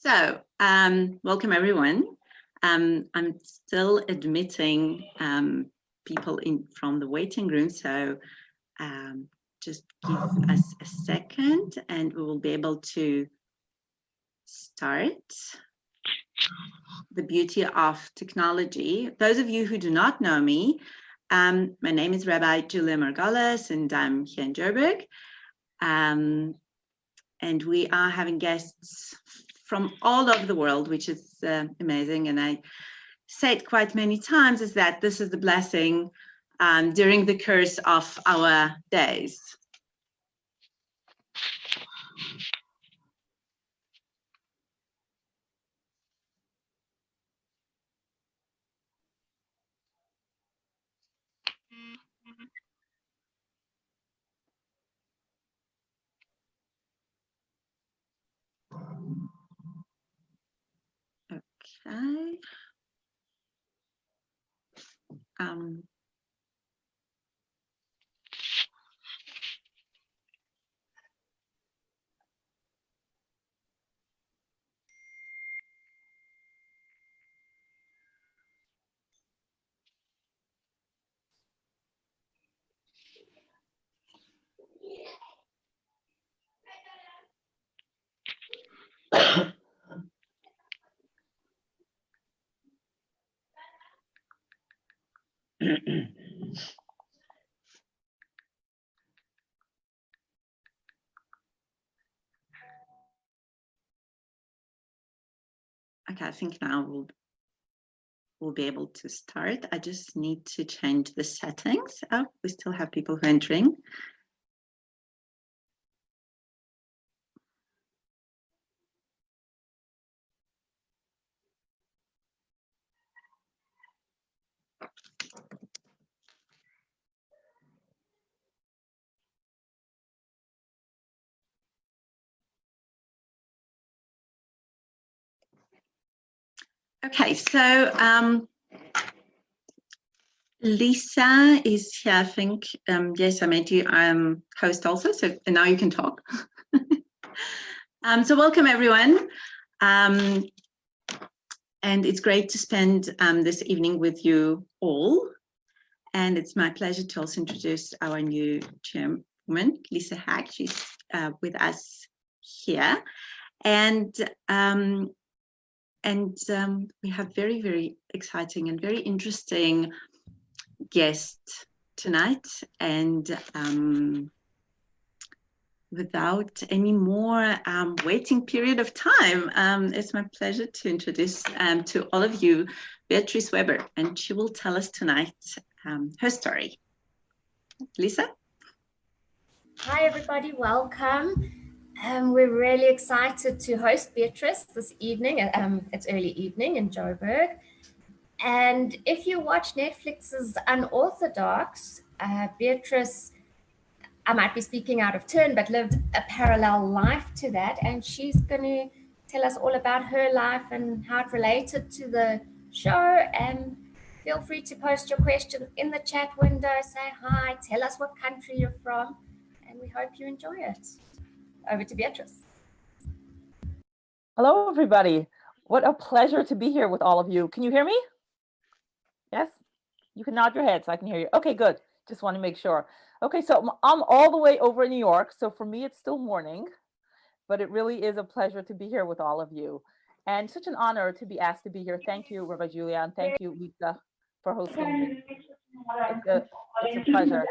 Welcome everyone. I'm still admitting people in from the waiting room, so just give us a second and we will be able to start. The beauty of technology. Those of you who do not know me, my name is Rabbi Julia and I'm here in Joburg. And we are having guests from all over the world, which is amazing. And I said quite many times is that this is the blessing during the course of our days. Okay. Okay, I think now we'll be able to start. I just need to change the settings. Oh, we still have people entering. Okay, so Lisa is here, I think. Yes, I made you host also, so now you can talk. So welcome everyone. And it's great to spend this evening with you all. And it's my pleasure to also introduce our new chairwoman, Lisa Hack. She's with us here. And we have very, very exciting and very interesting guest tonight. And without any more waiting period of time, it's my pleasure to introduce to all of you Beatrice Weber, and she will tell us tonight her story. Lisa? Hi everybody, welcome. We're really excited to host Beatrice this evening. It's early evening in Joburg. And if you watch Netflix's Unorthodox, Beatrice, I might be speaking out of turn, but lived a parallel life to that. And she's going to tell us all about her life and how it related to the show. And feel free to post your questions in the chat window, say hi, tell us what country you're from, and we hope you enjoy it. Over to Beatrice. Hello, everybody. What a pleasure to be here with all of you. Can you hear me? Yes? You can nod your head so I can hear you. Okay, good. Just want to make sure. Okay, so I'm all the way over in New York. So for me, it's still morning, but it really is a pleasure to be here with all of you. And such an honor to be asked to be here. Thank you, Rabbi Julia, and thank you, Lisa, for hosting me. It's a pleasure.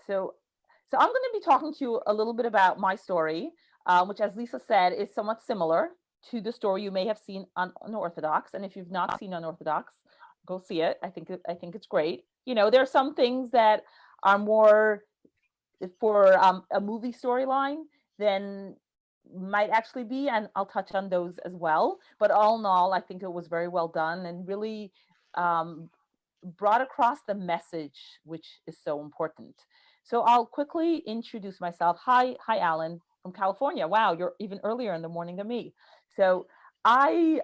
So I'm going to be talking to you a little bit about my story, which, as Lisa said, is somewhat similar to the story you may have seen on Unorthodox. And if you've not seen Unorthodox, go see it. I think it's great. You know, there are some things that are more for a movie storyline than might actually be, and I'll touch on those as well. But all in all, I think it was very well done and really brought across the message, which is so important. So I'll quickly introduce myself. Hi, Alan from California. Wow, you're even earlier in the morning than me. So I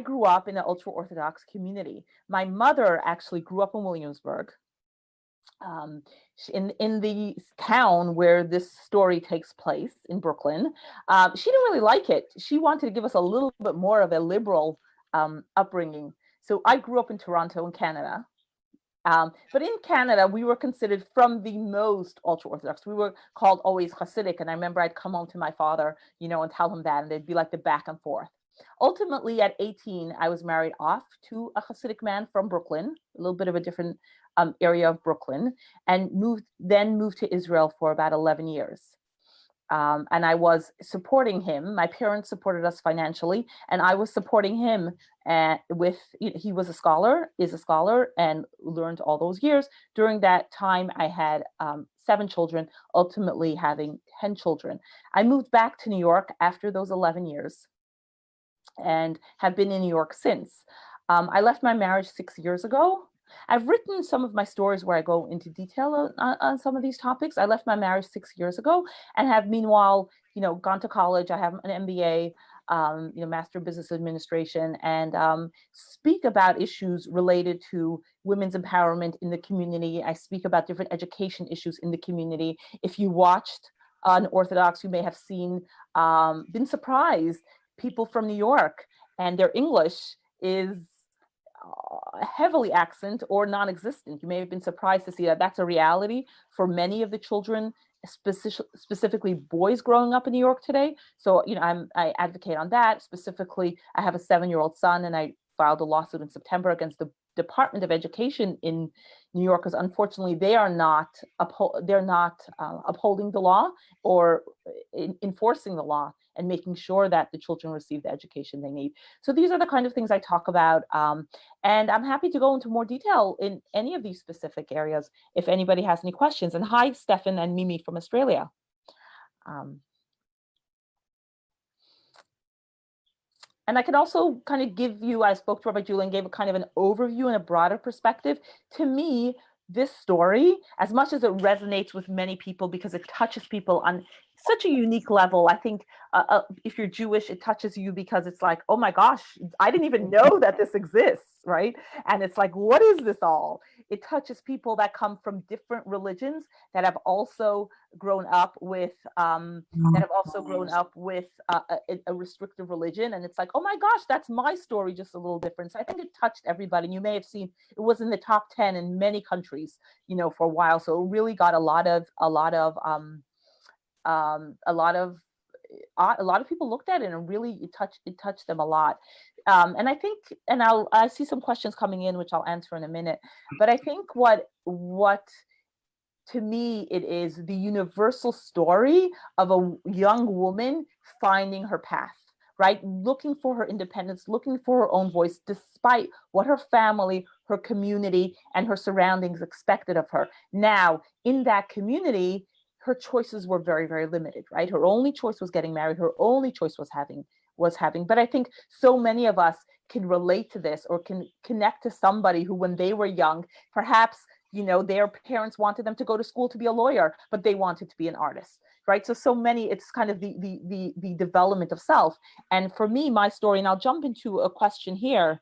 grew up in an ultra-Orthodox community. My mother actually grew up in Williamsburg. in the town where this story takes place in Brooklyn. She didn't really like it. She wanted to give us a little bit more of a liberal upbringing. So I grew up in Toronto in Canada. But in Canada, we were considered from the most ultra-Orthodox. We were called always Hasidic. And I remember I'd come home to my father, and tell him that, and they'd be like the back and forth. Ultimately, at 18, I was married off to a Hasidic man from Brooklyn, a little bit of a different area of Brooklyn, and moved to Israel for about 11 years. And I was supporting him. My parents supported us financially, and I was supporting him he was is a scholar, and learned all those years. During that time, I had 7 children, ultimately having 10 children. I moved back to New York after those 11 years and have been in New York since. I left my marriage 6 years ago. I've written some of my stories where I go into detail on some of these topics. I left my marriage 6 years ago and have meanwhile, gone to college. I have an MBA, Master of Business Administration, and speak about issues related to women's empowerment in the community. I speak about different education issues in the community. If you watched Unorthodox, you may have been surprised. People from New York and their English is heavily accent or non-existent. You may have been surprised to see that that's a reality for many of the children, specifically boys growing up in New York today. So, I advocate on that. Specifically, I have a 7-year-old son, and I filed a lawsuit in September against the Department of Education in New York, because unfortunately they are not upholding the law or enforcing the law and making sure that the children receive the education they need. So these are the kind of things I talk about, and I'm happy to go into more detail in any of these specific areas if anybody has any questions. And hi, Stefan and Mimi from Australia. And I can also kind of give you, I spoke to Rabbi Julia and gave a kind of an overview and a broader perspective. To me, this story, as much as it resonates with many people because it touches people on such a unique level, I think if you're Jewish, it touches you because it's like, oh my gosh, I didn't even know that this exists, right? And it's like, what is this all? It touches people that come from different religions that have also grown up with a restrictive religion, and it's like, oh my gosh, that's my story, just a little different. So I think it touched everybody. And you may have seen it was in the top 10 in many countries, for a while. So it really got a lot of people looked at it, and really it touched them a lot. And I think, and I see some questions coming in, which I'll answer in a minute. But I think what to me, it is the universal story of a young woman finding her path, right? Looking for her independence, looking for her own voice, despite what her family, her community, and her surroundings expected of her. Now, in that community, her choices were very, very limited, right? Her only choice was getting married. Her only choice was having. But I think so many of us can relate to this, or can connect to somebody who, when they were young, perhaps, their parents wanted them to go to school to be a lawyer, but they wanted to be an artist, right? So many, it's kind of the development of self. And for me, my story, and I'll jump into a question here.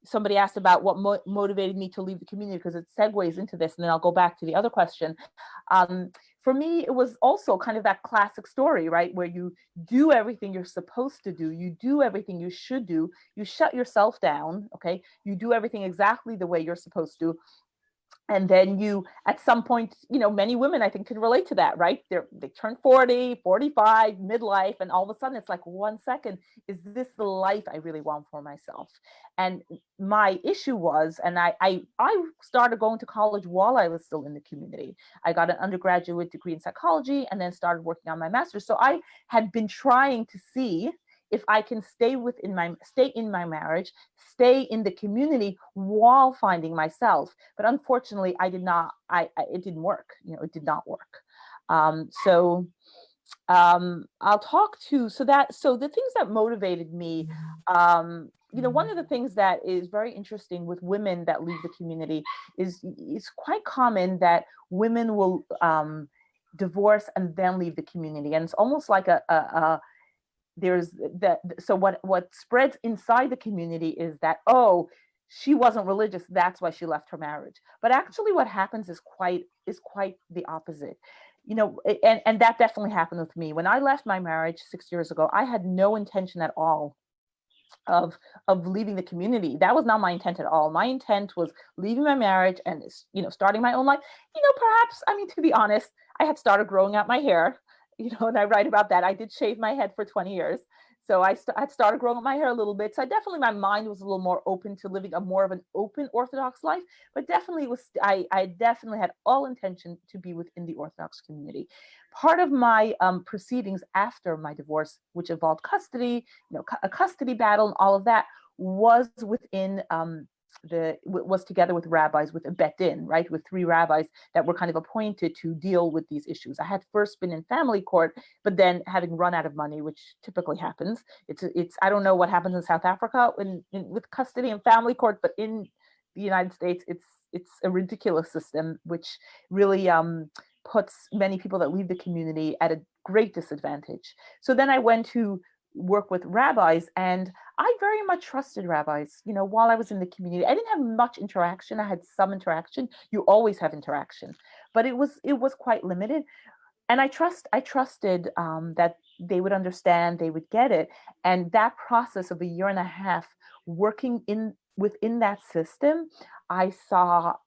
Somebody asked about what motivated me to leave the community, because it segues into this, and then I'll go back to the other question. For me, it was also kind of that classic story, right? Where you do everything you're supposed to do. You do everything you should do. You shut yourself down, okay? You do everything exactly the way you're supposed to. And then you, at some point, many women, I think, can relate to that, right? They turn 40, 45, midlife, and all of a sudden it's like, 1 second, is this the life I really want for myself? And my issue was, and I started going to college while I was still in the community. I got an undergraduate degree in psychology and then started working on my master's. So I had been trying to see if I can stay in my marriage, stay in the community while finding myself. But unfortunately, it didn't work. It did not work. I'll talk to, so the things that motivated me, one of the things that is very interesting with women that leave the community is it's quite common that women will divorce and then leave the community. And it's almost like there's that. So what spreads inside the community is that, oh, she wasn't religious. That's why she left her marriage. But actually what happens is quite the opposite. You know, and that definitely happened with me. When I left my marriage 6 years ago, I had no intention at all of leaving the community. That was not my intent at all. My intent was leaving my marriage and, you know, starting my own life. You know, perhaps, I mean, to be honest, I had started growing out my hair, you know, and I write about that. I did shave my head for 20 years. So I had started growing up my hair a little bit. So my mind was a little more open to living a more of an open Orthodox life, but definitely I definitely had all intention to be within the Orthodox community. Part of my proceedings after my divorce, which involved custody, you know, a custody battle and all of that, was within was together with rabbis, with a bet din, right, with 3 rabbis that were kind of appointed to deal with these issues. I had first been in family court, but then having run out of money, which typically happens. It's I don't know what happens in South Africa with custody and family court, but in the United States, it's a ridiculous system, which really puts many people that leave the community at a great disadvantage. So then I went to work with rabbis, and I very much trusted rabbis. You know, while I was in the community, I didn't have much interaction. I had some interaction. You always have interaction, but it was quite limited. And I trusted that they would understand, they would get it. And that process of a year and a half working within that system, I saw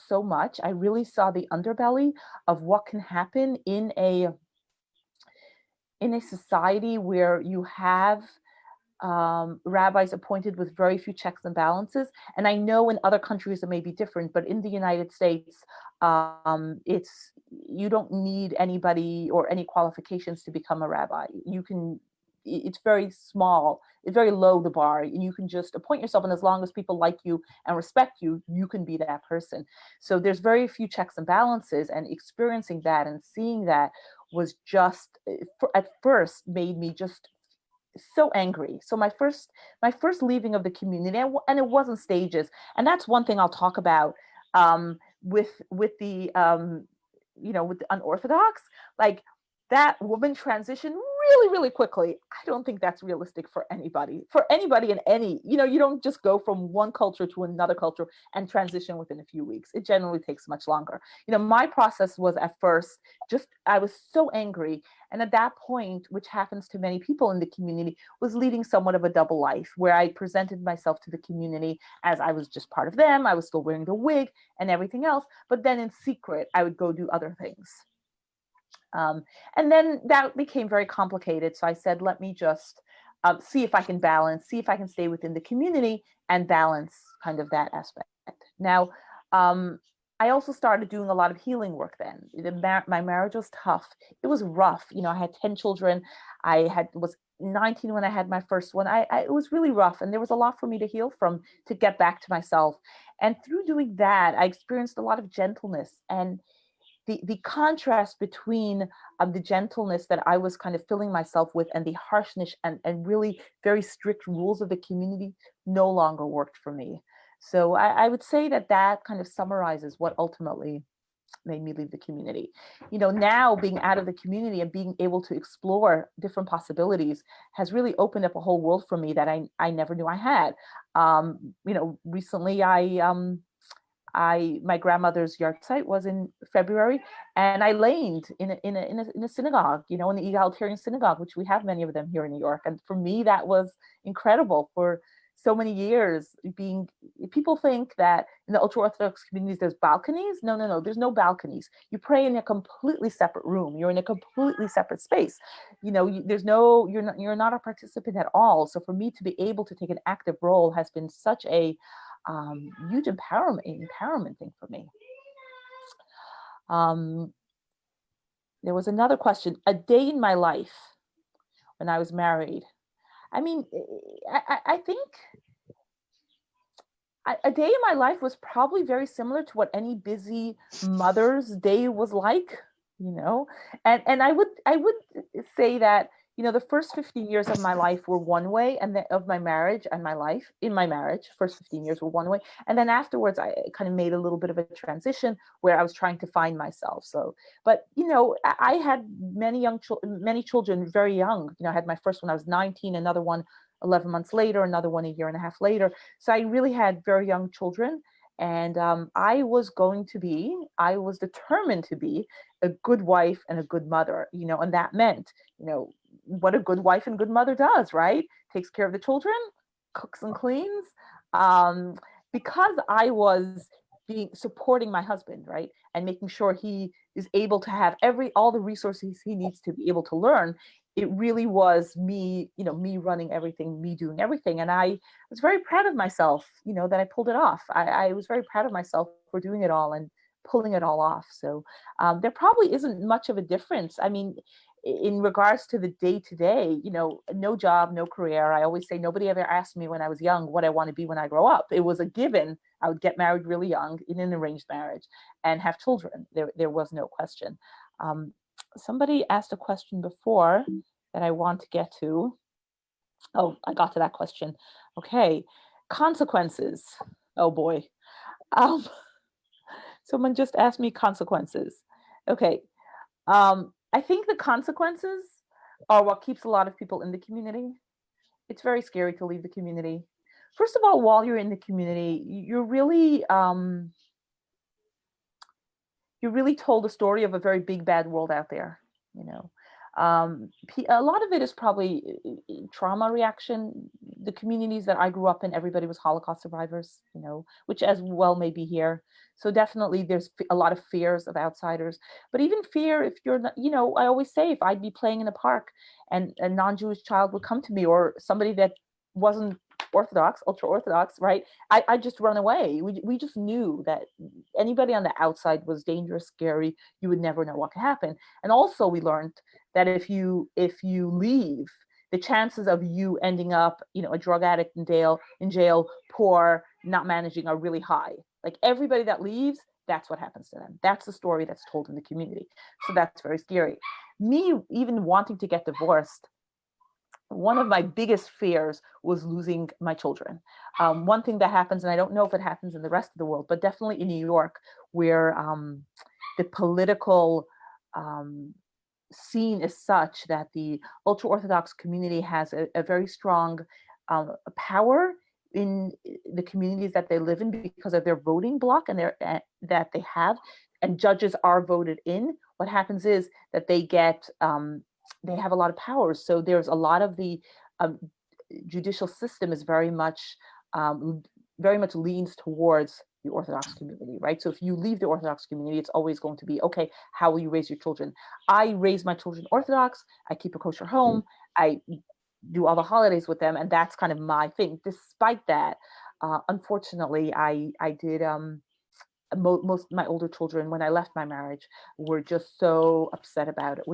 so much. I really saw the underbelly of what can happen in a society where you have rabbis appointed with very few checks and balances. And I know in other countries it may be different, but in the United States, you don't need anybody or any qualifications to become a rabbi. It's very small, it's very low, the bar, and you can just appoint yourself, and as long as people like you and respect you, you can be that person. So there's very few checks and balances, and experiencing that and seeing that was just, at first, made me just so angry. So my first leaving of the community, and it wasn't stages, and that's one thing I'll talk about with the you know, with the unorthodox, like that woman transition really, really quickly. I don't think that's realistic for anybody in any, you know, you don't just go from one culture to another culture and transition within a few weeks. It generally takes much longer. You know, my process was at first I was so angry. And at that point, which happens to many people in the community, was leading somewhat of a double life, where I presented myself to the community as I was just part of them. I was still wearing the wig and everything else, but then in secret, I would go do other things. And then that became very complicated. So I said, let me just see if I can balance, see if I can stay within the community and balance kind of that aspect. Now, I also started doing a lot of healing work then. My marriage was tough. It was rough. You know, I had 10 children. Was 19 when I had my first one. It was really rough, and there was a lot for me to heal from, to get back to myself. And through doing that, I experienced a lot of gentleness, and the contrast between the gentleness that I was kind of filling myself with and the harshness and really very strict rules of the community no longer worked for me. So I would say that kind of summarizes what ultimately made me leave the community. You know, now being out of the community and being able to explore different possibilities has really opened up a whole world for me that I never knew I had. You know, recently my grandmother's yahrzeit was in February, and I laned in a synagogue, you know, in the egalitarian synagogue, which we have many of them here in New York. And for me, that was incredible. For so many years, people think that in the ultra-orthodox communities there's balconies. No, there's no balconies. You pray in a completely separate room. You're in a completely separate space. You know, you're not a participant at all. So for me to be able to take an active role has been such a huge empowerment thing for me. There was another question. A day in my life when I was married. I mean, I think a day in my life was probably very similar to what any busy mother's day was like, you know, and I would say that, you know, the first 15 years of my life were one way, and then of my marriage and my life in my marriage, first 15 years were one way. And then afterwards, I kind of made a little bit of a transition where I was trying to find myself. So, but, you know, I had many children very young. You know, I had my first one, I was 19, another one 11 months later, another one a year and a half later. So I really had very young children. And I was determined to be a good wife and a good mother, and that meant, what a good wife and good mother does, right? Takes care of the children, cooks and cleans. Because I was supporting my husband, right? And making sure he is able to have all the resources he needs to be able to learn. It really was me, me running everything, me doing everything. And I was very proud of myself, that I pulled it off. I was very proud of myself for doing it all and pulling it all off. So there probably isn't much of a difference. I mean, in regards to the day-to-day, no job, no career. I always say nobody ever asked me when I was young what I want to be when I grow up. It was a given. I would get married really young in an arranged marriage and have children. There was no question. Somebody asked a question before that I want to get to. Oh, I got to that question. Okay, consequences. Oh boy. Someone just asked me consequences. Okay. I think the consequences are what keeps a lot of people in the community. It's very scary to leave the community. First of all, while you're in the community, you're really told a story of a very big, bad world out there. A lot of it is probably trauma reaction. The communities that I grew up in, everybody was Holocaust survivors, which as well may be here. So definitely there's a lot of fears of outsiders, but even fear if you're not, I always say if I'd be playing in a park and a non-Jewish child would come to me or somebody that wasn't Orthodox, ultra-Orthodox, right? I just run away. We just knew that anybody on the outside was dangerous, scary. You would never know what could happen. And also we learned that if you leave, the chances of you ending up, a drug addict in jail, poor, not managing are really high. Like everybody that leaves, that's what happens to them. That's the story that's told in the community. So that's very scary. Me even wanting to get divorced, one of my biggest fears was losing my children. One thing that happens, and I don't know if it happens in the rest of the world, but definitely in New York, where the political scene is such that the ultra-Orthodox community has a very strong power in the communities that they live in because of their voting bloc and that they have, and judges are voted in. What happens is that they have a lot of powers. So there's a lot of the judicial system is very much leans towards the Orthodox community, right? So if you leave the Orthodox community, it's always going to be, okay, how will you raise your children? I raise my children Orthodox, I keep a kosher home, I do all the holidays with them, and that's kind of my thing. Despite that, unfortunately, I did, most of my older children, when I left my marriage, were just so upset about it.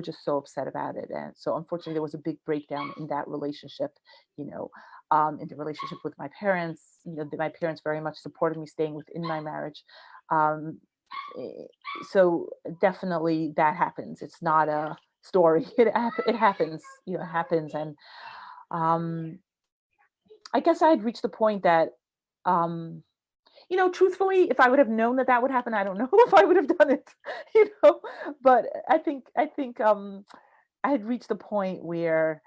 And so unfortunately, there was a big breakdown in that relationship, in the relationship with my parents. My parents very much supported me staying within my marriage. So definitely that happens. It's not a story. It happens, it happens. And I guess I had reached the point that, truthfully, if I would have known that would happen, I don't know if I would have done it, but I think I had reached the point where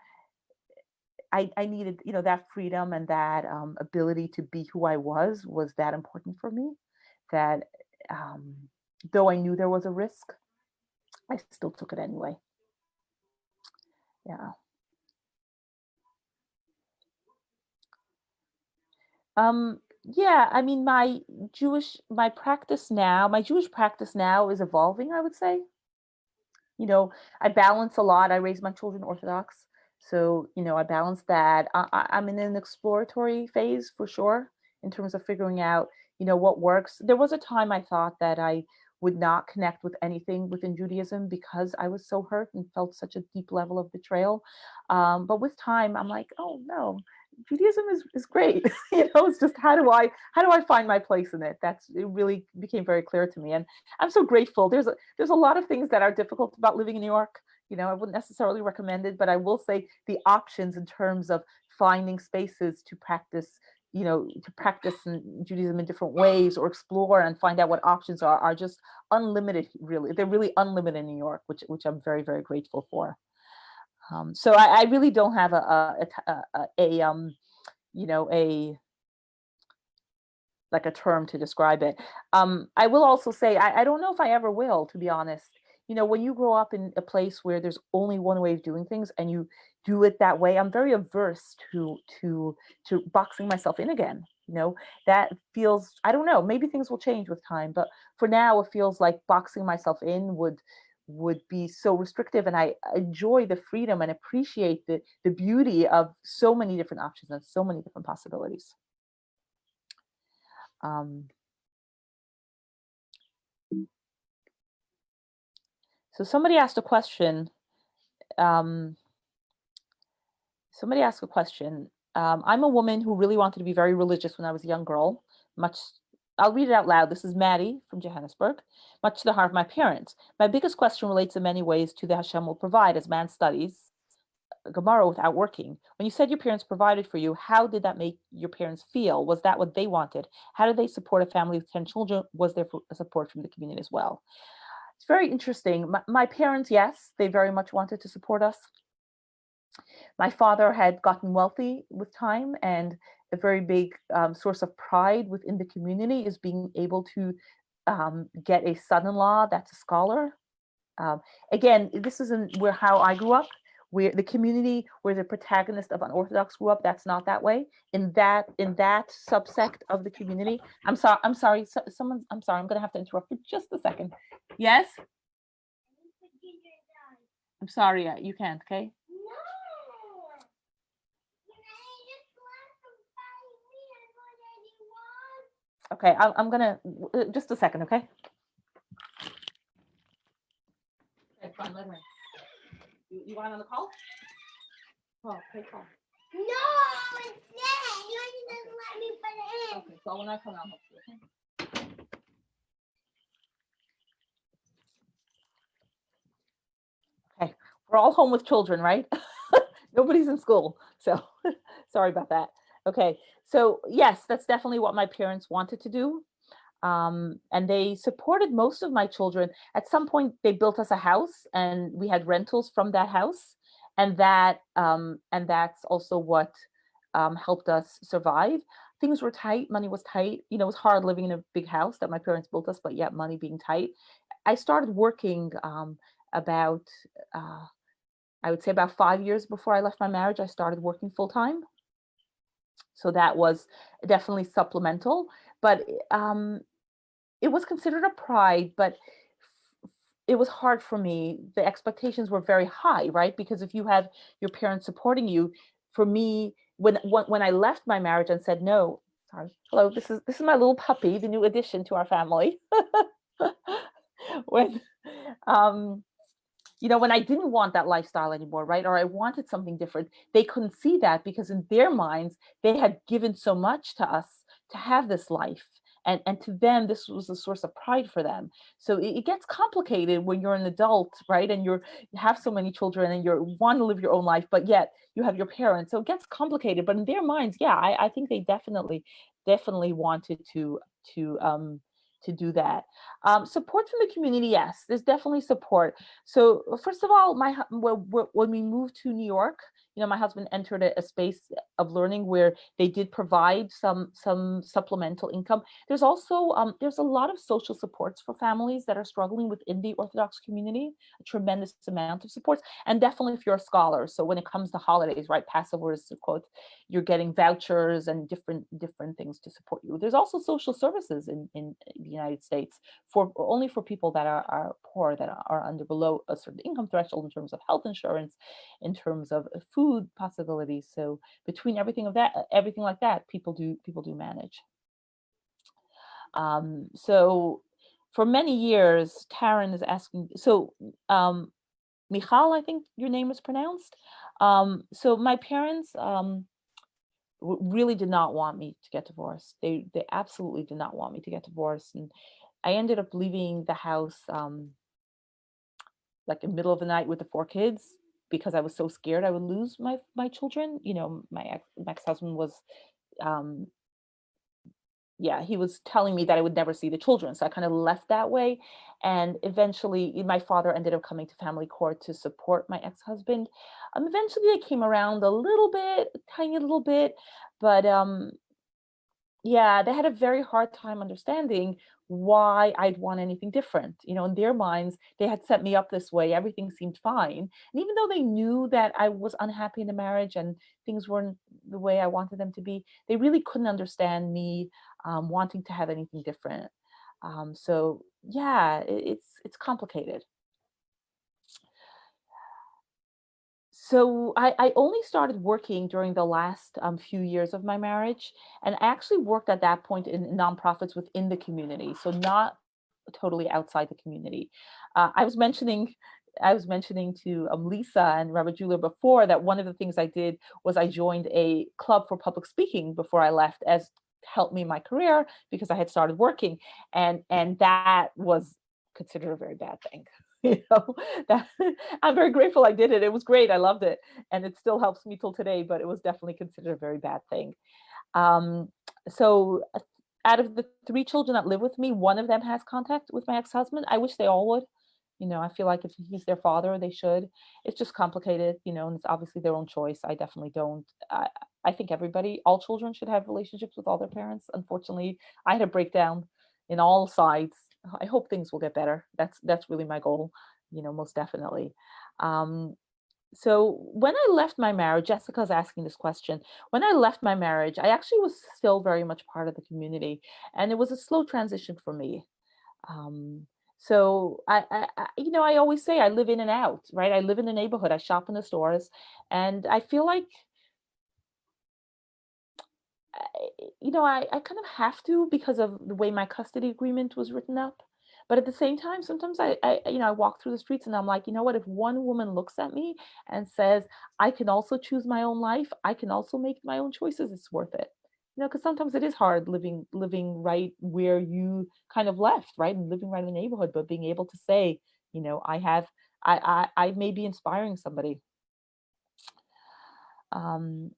I needed, that freedom and that ability to be who I was that important for me, that though I knew there was a risk, I still took it anyway. Yeah. Yeah, I mean, my Jewish practice now is evolving, I would say. I balance a lot. I raise my children Orthodox. So, I balance that. I'm in an exploratory phase for sure, in terms of figuring out, what works. There was a time I thought that I would not connect with anything within Judaism because I was so hurt and felt such a deep level of betrayal. But with time, I'm like, oh no, Judaism is great. It's just how do I find my place in it? It really became very clear to me, and I'm so grateful. There's a lot of things that are difficult about living in New York. I wouldn't necessarily recommend it, but I will say the options in terms of finding spaces to practice, Judaism in different ways or explore and find out what options are just unlimited. Really, they're really unlimited in New York, which I'm very, very grateful for. So I really don't have you know, like a term to describe it. I will also say, I don't know if I ever will, to be honest. You know, when you grow up in a place where there's only one way of doing things and you do it that way, I'm very averse to boxing myself in again. You know, that feels, I don't know, maybe things will change with time, but for now it feels like boxing myself in would be so restrictive, and I enjoy the freedom and appreciate the beauty of so many different options and so many different possibilities. So somebody asked a question. I'm a woman who really wanted to be very religious when I was a young girl. I'll read it out loud. This is Maddie from Johannesburg. Much to the heart of my parents. My biggest question relates in many ways to the Hashem will provide as man studies Gemara without working. When you said your parents provided for you, how did that make your parents feel? Was that what they wanted? How did they support a family with 10 children? Was there support from the community as well? It's very interesting. My parents, yes, they very much wanted to support us. My father had gotten wealthy with time, and a very big source of pride within the community is being able to get a son-in-law that's a scholar. Again, this isn't how I grew up, where the community where the protagonist of Unorthodox grew up. That's not that way. In that subsect of the community. I'm sorry. I'm sorry. I'm going to have to interrupt for just a second. Yes. I'm sorry. You can't. Okay. Okay. I'm gonna just a second. Okay. Okay. Fine. Let her in. You want on the call? Oh, okay, call. No, it's there. You just let me put it in. Okay, so when I come out, I'll help you, okay? Okay, we're all home with children, right? Nobody's in school, so sorry about that. Okay, so yes, that's definitely what my parents wanted to do. And they supported most of my children. At some point, they built us a house, and we had rentals from that house, and that's also what helped us survive. Things were tight, money was tight. You know, it was hard living in a big house that my parents built us, but yet money being tight. I started working about, I would say about 5 years before I left my marriage. I started working full time. So that was definitely supplemental, but it was considered a pride, but it was hard for me. The expectations were very high, right? Because if you have your parents supporting you, for me, when I left my marriage and said no, sorry, hello, this is my little puppy, the new addition to our family. When you know, when I didn't want that lifestyle anymore, right? Or I wanted something different, they couldn't see that because in their minds, they had given so much to us to have this life. And to them, this was a source of pride for them. So it gets complicated when you're an adult, right? And you have so many children and you want to live your own life, but yet you have your parents. So it gets complicated. But in their minds, yeah, I think they definitely wanted to do that. Support from the community, yes, there's definitely support. So first of all, when we moved to New York, you know, my husband entered a space of learning where they did provide some supplemental income. There's also there's a lot of social supports for families that are struggling within the Orthodox community, a tremendous amount of supports, and definitely if you're a scholar. So when it comes to holidays, right, Passover is, quote, you're getting vouchers and different things to support you. There's also social services in the United States only for people that are poor, that are below a certain income threshold, in terms of health insurance, in terms of food possibilities. So between everything like that, people do manage. So for many years, Taryn is asking. So Michal, I think your name is pronounced. So my parents really did not want me to get divorced. They absolutely did not want me to get divorced, and I ended up leaving the house like in the middle of the night with the 4 kids because I was so scared I would lose my children. You know, my ex-husband was yeah, he was telling me that I would never see the children. So I kind of left that way. And eventually my father ended up coming to family court to support my ex-husband. Eventually they came around a little bit, a tiny little bit, but yeah, they had a very hard time understanding why I'd want anything different. You know, in their minds, they had set me up this way. Everything seemed fine. And even though they knew that I was unhappy in the marriage and things weren't the way I wanted them to be, they really couldn't understand me wanting to have anything different. So yeah, it's complicated. So I only started working during the last few years of my marriage, and I actually worked at that point in nonprofits within the community, so not totally outside the community. I was mentioning to Lisa and Rabbi Julia before that one of the things I did was I joined a club for public speaking before I left, as helped me in my career because I had started working, and that was considered a very bad thing. You know, that I'm very grateful I did it. It was great. I loved it. And it still helps me till today, but it was definitely considered a very bad thing. Um, so out of the 3 children that live with me, one of them has contact with my ex-husband. I wish they all would. You know, I feel like if he's their father, they should. It's just complicated, you know, and it's obviously their own choice. I definitely don't. I think all children should have relationships with all their parents. Unfortunately, I had a breakdown in all sides. I hope things will get better. That's really my goal, you know, most definitely. So when I left my marriage, Jessica's asking this question. When I left my marriage, I actually was still very much part of the community, and it was a slow transition for me. So you know, I always say I live in and out, right? I live in the neighborhood, I shop in the stores, and I feel like, you know, I kind of have to because of the way my custody agreement was written up. But at the same time, sometimes you know, I walk through the streets and I'm like, you know what, if one woman looks at me and says, I can also choose my own life, I can also make my own choices, it's worth it. You know, because sometimes it is hard living right where you kind of left, right? And living right in the neighborhood, but being able to say, you know, I may be inspiring somebody. Um,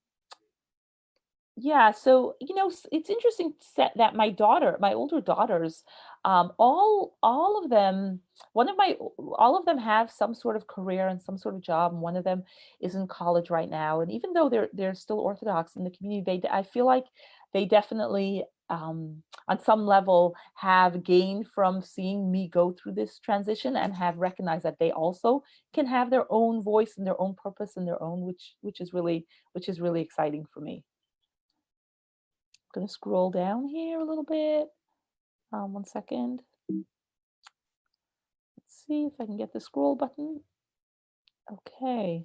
Yeah, so you know, it's interesting that my older daughters, all of them, all of them have some sort of career and some sort of job, and one of them is in college right now. And even though they're still Orthodox in the community, I feel like they definitely, on some level, have gained from seeing me go through this transition and have recognized that they also can have their own voice and their own purpose and their own, which is really exciting for me. Going to scroll down here a little bit. 1 second. Let's see if I can get the scroll button. Okay.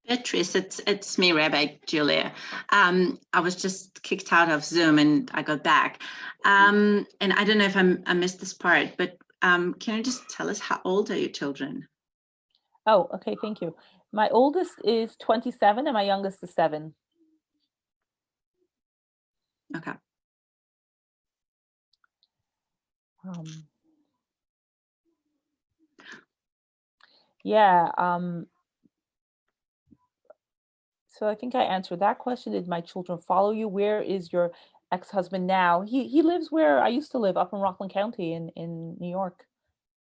Beatrice, it's me, Rabbi Julia. I was just kicked out of Zoom and I got back. And I don't know if I missed this part, but can you just tell us how old are your children? Oh, okay. Thank you. My oldest is 27 and my youngest is 7. Okay. Yeah. So I think I answered that question. Did my children follow you? Where is your ex-husband now? He lives where I used to live, up in Rockland County in New York.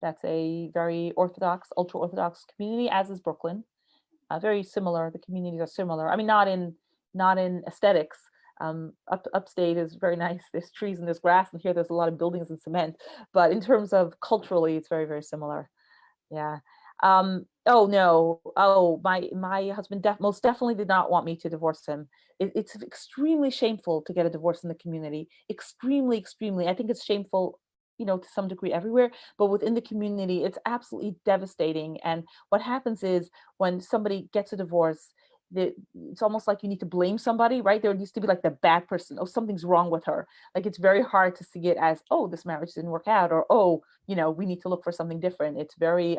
That's a very Orthodox, ultra-Orthodox community, as is Brooklyn. Very similar. The communities are similar. I mean, not in aesthetics. Upstate is very nice. There's trees and there's grass, and here there's a lot of buildings and cement. But in terms of culturally, it's very, very similar. Yeah. Oh no. Oh, my husband most definitely did not want me to divorce him. It's extremely shameful to get a divorce in the community. Extremely, extremely. I think it's shameful, you know, to some degree everywhere, but within the community, it's absolutely devastating. And what happens is when somebody gets a divorce, it's almost like you need to blame somebody, right? There used to be like the bad person. Oh, something's wrong with her. Like it's very hard to see it as, oh, this marriage didn't work out, or oh, you know, we need to look for something different. It's very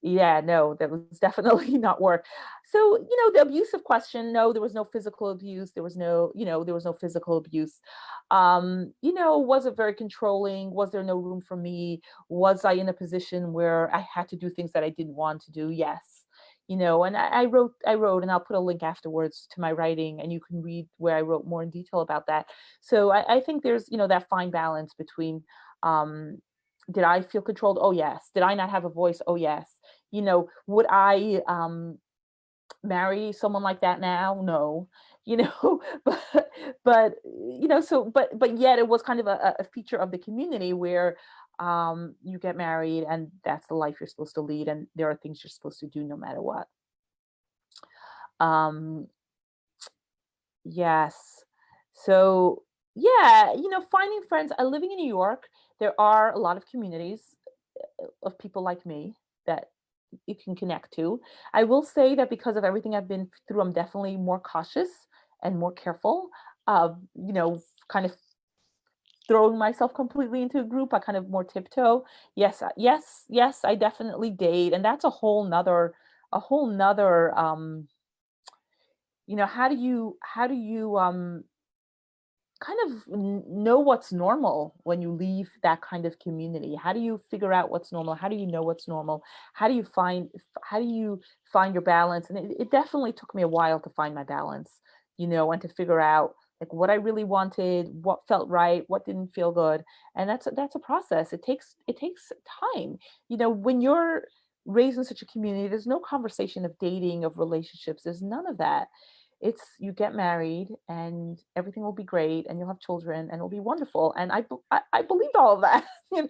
yeah, no, that was definitely not work. So, you know, the abusive question, no, there was no physical abuse. There was no, you know, there was no physical abuse. You know, was it very controlling? Was there no room for me? Was I in a position where I had to do things that I didn't want to do? Yes. And I wrote, and I'll put a link afterwards to my writing, and you can read where I wrote more in detail about that. So I think there's, that fine balance between, did I feel controlled? Oh, yes. Did I not have a voice? Oh, yes. Would I marry someone like that now? No. but yet it was kind of a feature of the community where you get married and that's the life you're supposed to lead, and there are things you're supposed to do no matter what. Yes. So yeah, finding friends. Living in New York, there are a lot of communities of people like me that you can connect to. I will say that because of everything I've been through, I'm definitely more cautious and more careful of, kind of throwing myself completely into a group. I kind of more tiptoe. Yes, yes, I definitely date. And that's a whole nother, how do you kind of know what's normal when you leave that kind of community? How do you figure out what's normal? How do you know what's normal? How do you find your balance? And it definitely took me a while to find my balance, and to figure out like what I really wanted, what felt right, what didn't feel good. And that's a process. It takes time. When you're raised in such a community, there's no conversation of dating, of relationships. There's none of that. It's you get married and everything will be great and you'll have children and it'll be wonderful. And I believed all of that, and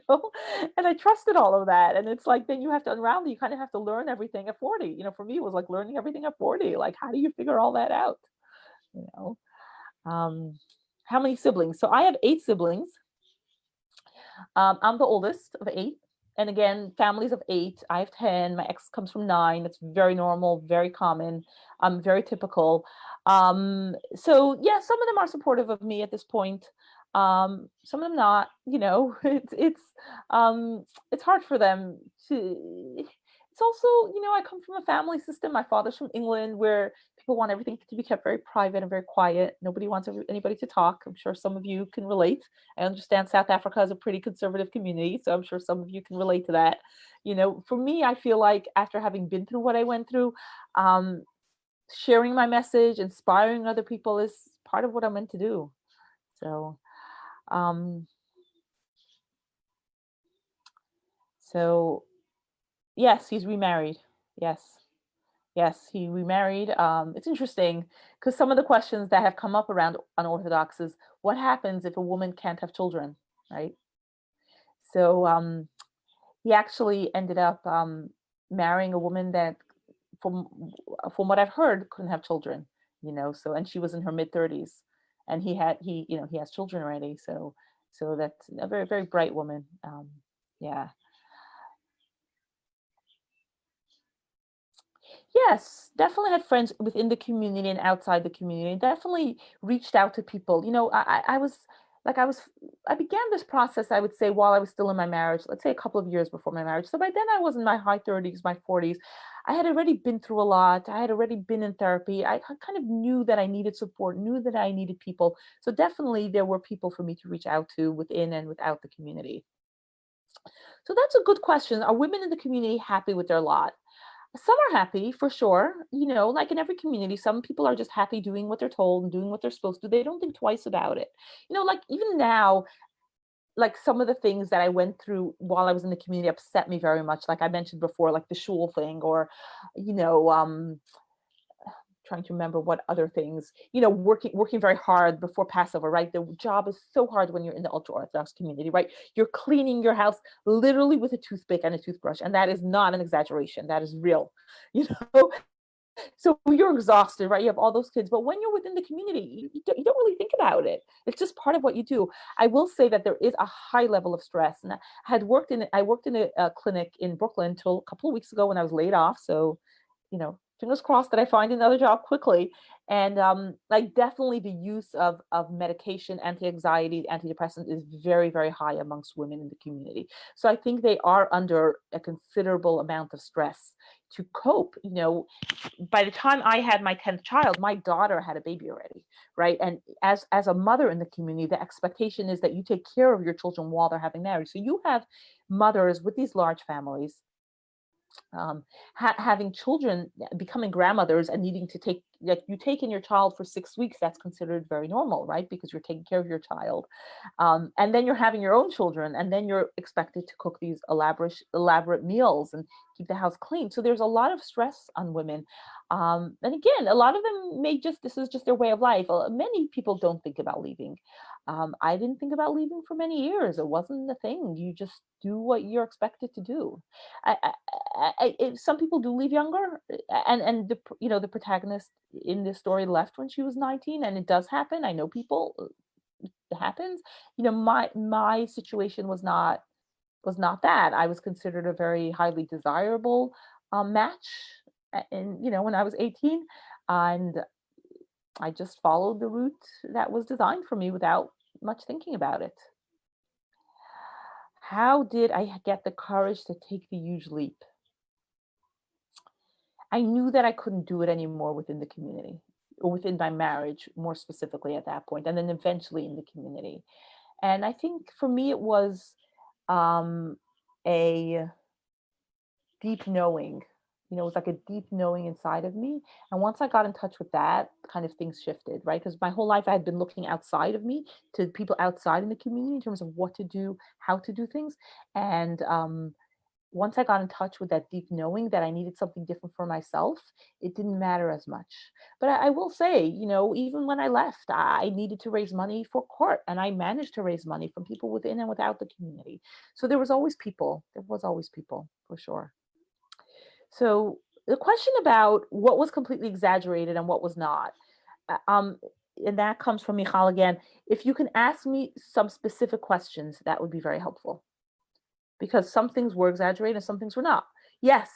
I trusted all of that. And it's like, then you have to unravel, you kind of have to learn everything at 40. For me, it was like learning everything at 40. Like, how do you figure all that out? How many siblings? So I have 8 siblings. I'm the oldest of 8. And again, families of 8. I have 10. My ex comes from 9. It's very normal, very common, very typical. So yeah, some of them are supportive of me at this point. Some of them not. It's hard for them to. It's also, I come from a family system. My father's from England, where people want everything to be kept very private and very quiet. Nobody wants anybody to talk. I'm sure some of you can relate. I understand South Africa is a pretty conservative community, so I'm sure some of you can relate to that. For me, I feel like after having been through what I went through, sharing my message, inspiring other people is part of what I'm meant to do. So yes, he's remarried. Yes, he remarried. It's interesting because some of the questions that have come up around unorthodox is what happens if a woman can't have children, right? So he actually ended up marrying a woman that, from what I've heard, couldn't have children. So, and she was in her mid-30s, and he has children already. So that's a very, very bright woman. Yeah. Yes, definitely had friends within the community and outside the community. Definitely reached out to people. I began this process, I would say, while I was still in my marriage, let's say a couple of years before my marriage. So by then I was in my high 30s, my 40s. I had already been through a lot. I had already been in therapy. I kind of knew that I needed support, knew that I needed people. So definitely there were people for me to reach out to within and without the community. So that's a good question. Are women in the community happy with their lot? Some are happy for sure. Like in every community, some people are just happy doing what they're told and doing what they're supposed to. They don't think twice about it. Like even now, like some of the things that I went through while I was in the community upset me very much. Like I mentioned before, like the shul thing, or, trying to remember what other things, working very hard before Passover, right? The job is so hard when you're in the ultra-Orthodox community, right? You're cleaning your house literally with a toothpick and a toothbrush. And that is not an exaggeration. That is real, So you're exhausted, right? You have all those kids, but when you're within the community, you don't really think about it. It's just part of what you do. I will say that there is a high level of stress, and I worked in a clinic in Brooklyn till a couple of weeks ago when I was laid off. So, fingers crossed that I find another job quickly. And like definitely the use of medication, anti-anxiety, antidepressant is very, very high amongst women in the community. So I think they are under a considerable amount of stress to cope. By the time I had my 10th child, my daughter had a baby already, right? And as a mother in the community, the expectation is that you take care of your children while they're having marriage. So you have mothers with these large families having children, becoming grandmothers and needing to take, like you take in your child for 6 weeks, that's considered very normal, right? Because you're taking care of your child. And then you're having your own children, and then you're expected to cook these elaborate meals and keep the house clean. So there's a lot of stress on women. And again, a lot of them this is just their way of life. Many people don't think about leaving. I didn't think about leaving for many years. It wasn't a thing. You just do what you're expected to do. Some people do leave younger, and the protagonist in this story left when she was 19, and it does happen. I know people, it happens. My situation was not that. I was considered a very highly desirable match, and when I was 18, and I just followed the route that was designed for me without much thinking about it. How did I get the courage to take the huge leap? I knew that I couldn't do it anymore within the community, or within my marriage, more specifically at that point, and then eventually in the community. And I think for me, it was a deep knowing. It was like a deep knowing inside of me. And once I got in touch with that, kind of things shifted, right? Because my whole life I had been looking outside of me to people outside in the community in terms of what to do, how to do things. And once I got in touch with that deep knowing that I needed something different for myself, it didn't matter as much. But I will say, even when I left, I needed to raise money for court, and I managed to raise money from people within and without the community. So there was always people. There was always people, for sure. So the question about what was completely exaggerated and what was not, and that comes from Michal again. If you can ask me some specific questions, that would be very helpful. Because some things were exaggerated and some things were not. Yes,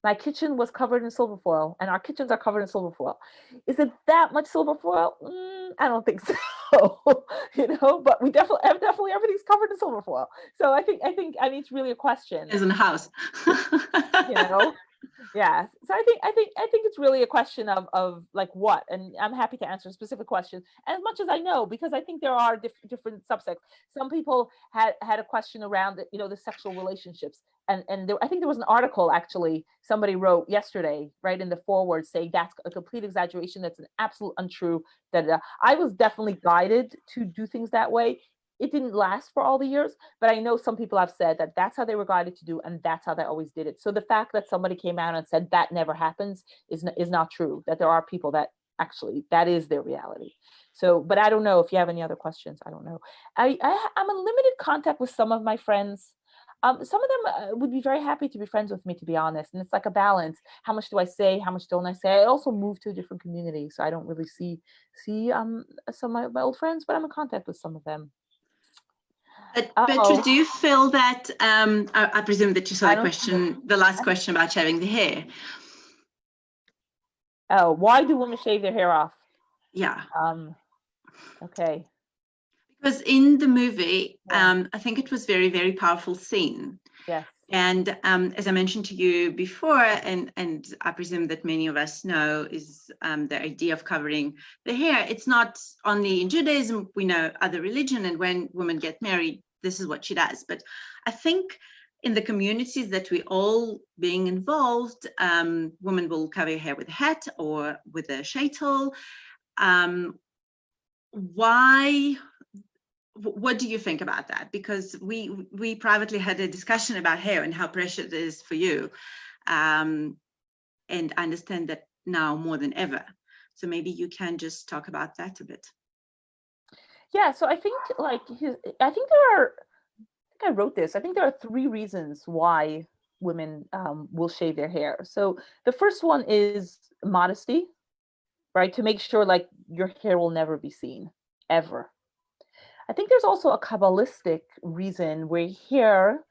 my kitchen was covered in silver foil, and our kitchens are covered in silver foil. Is it that much silver foil? I don't think so. But we definitely everything's covered in silver foil. So I think it's really a question. As in a house. Yeah. So I think it's really a question of like what, and I'm happy to answer a specific question as much as I know, because I think there are different subsects. Some people had a question around the sexual relationships, and I think there was an article actually somebody wrote yesterday, right in the foreword, saying that's a complete exaggeration, that's an absolute untrue. That I was definitely guided to do things that way. It didn't last for all the years, but I know some people have said that that's how they were guided to do, and that's how they always did it. So the fact that somebody came out and said that never happens is not true, that there are people that actually, that is their reality. So, but I don't know if you have any other questions. I don't know. I'm in limited contact with some of my friends. Some of them would be very happy to be friends with me, to be honest. And it's like a balance. How much do I say? How much don't I say? I also moved to a different community, so I don't really see some of my old friends, but I'm in contact with some of them. But do you feel that, I presume that you saw the last question about shaving the hair. Oh, why do women shave their hair off? Yeah. Okay. Because in the movie, I think it was very, very powerful scene. Yes. And as I mentioned to you before, and I presume that many of us know, is the idea of covering the hair. It's not only in Judaism, we know other religion, and when women get married, this is what she does. But I think in the communities that we all being involved, women will cover your hair with a hat or with a sheitel. Why? What do you think about that? Because we privately had a discussion about hair and how precious it is for you, and I understand that now more than ever. So maybe you can just talk about that a bit. Yeah. So I think I wrote this. I think there are 3 reasons why women will shave their hair. So the first one is modesty, right? To make sure like your hair will never be seen, ever. I think there's also a Kabbalistic reason where hair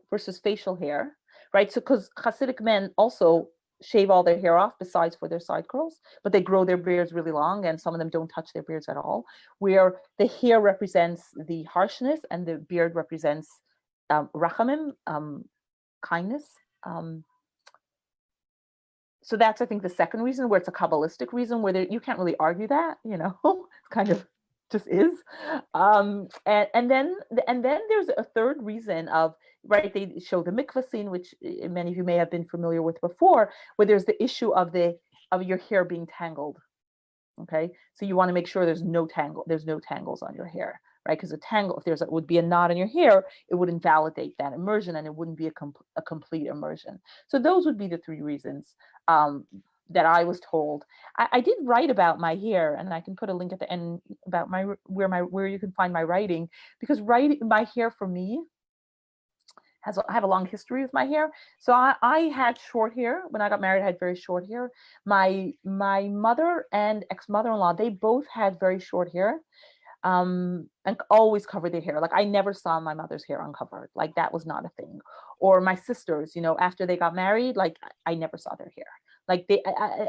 versus facial hair, right? So because Hasidic men also shave all their hair off besides for their side curls, but they grow their beards really long, and some of them don't touch their beards at all, where the hair represents the harshness and the beard represents rachamim, kindness. So that's, I think, the second reason, where it's a Kabbalistic reason, where you can't really argue that, it's kind of just is. And then there's a third reason of, right, they show the mikvah scene, which many of you may have been familiar with before, where there's the issue of your hair being tangled. Okay, so you want to make sure there's no tangles on your hair, right? Because a tangle, if would be a knot in your hair, it would invalidate that immersion, and it wouldn't be a complete immersion. So those would be the three reasons that I was told. I did write about my hair, and I can put a link at the end about where you can find my writing, because my hair for me I have a long history with my hair. So I had short hair. When I got married, I had very short hair. My mother and ex-mother-in-law, they both had very short hair, and always covered their hair. Like, I never saw my mother's hair uncovered. Like, that was not a thing. Or my sisters, after they got married, like, I never saw their hair. Like,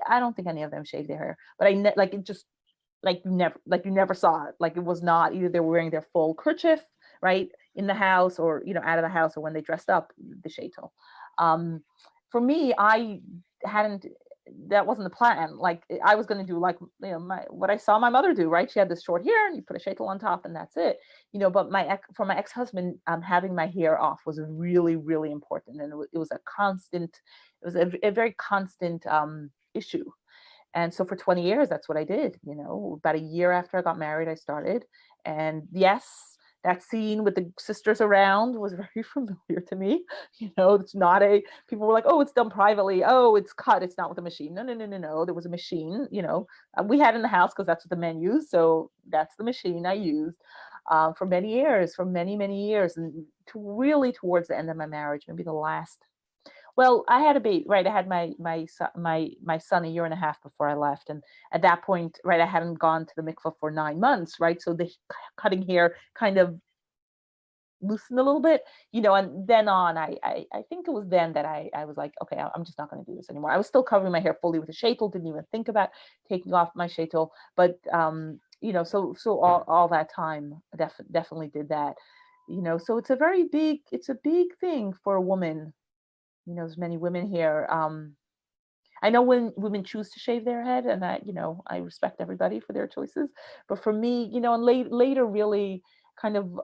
I don't think any of them shaved their hair, but like, it just, like, you never saw it. Like, it was not, either they were wearing their full kerchief, right, in the house, or out of the house, or when they dressed up, the sheitel. For me, that wasn't the plan. Like, I was going to do, like, what I saw my mother do, right? She had this short hair, and you put a sheitel on top, and that's it. But for my ex-husband, having my hair off was really, really important, and it was a very constant issue. And so for 20 years, that's what I did. About a year after I got married, I started. And yes, that scene with the sisters around was very familiar to me. It's not people were like, oh, it's done privately. Oh, it's cut. It's not with a machine. No. There was a machine, we had in the house, because that's what the men used. So that's the machine I used for many years, for many, many years. And really towards the end of my marriage, maybe the last. Well, I had a baby, right? I had my son a year and a half before I left, and at that point, right, I hadn't gone to the mikvah for 9 months, right? So the cutting hair kind of loosened a little bit, and then on, I think it was then that I was like, okay, I'm just not going to do this anymore. I was still covering my hair fully with a sheitel, didn't even think about taking off my sheitel, but so all that time, definitely did that, So it's a big thing for a woman. There's many women here. I know when women choose to shave their head, and I respect everybody for their choices. But for me, and later really kind of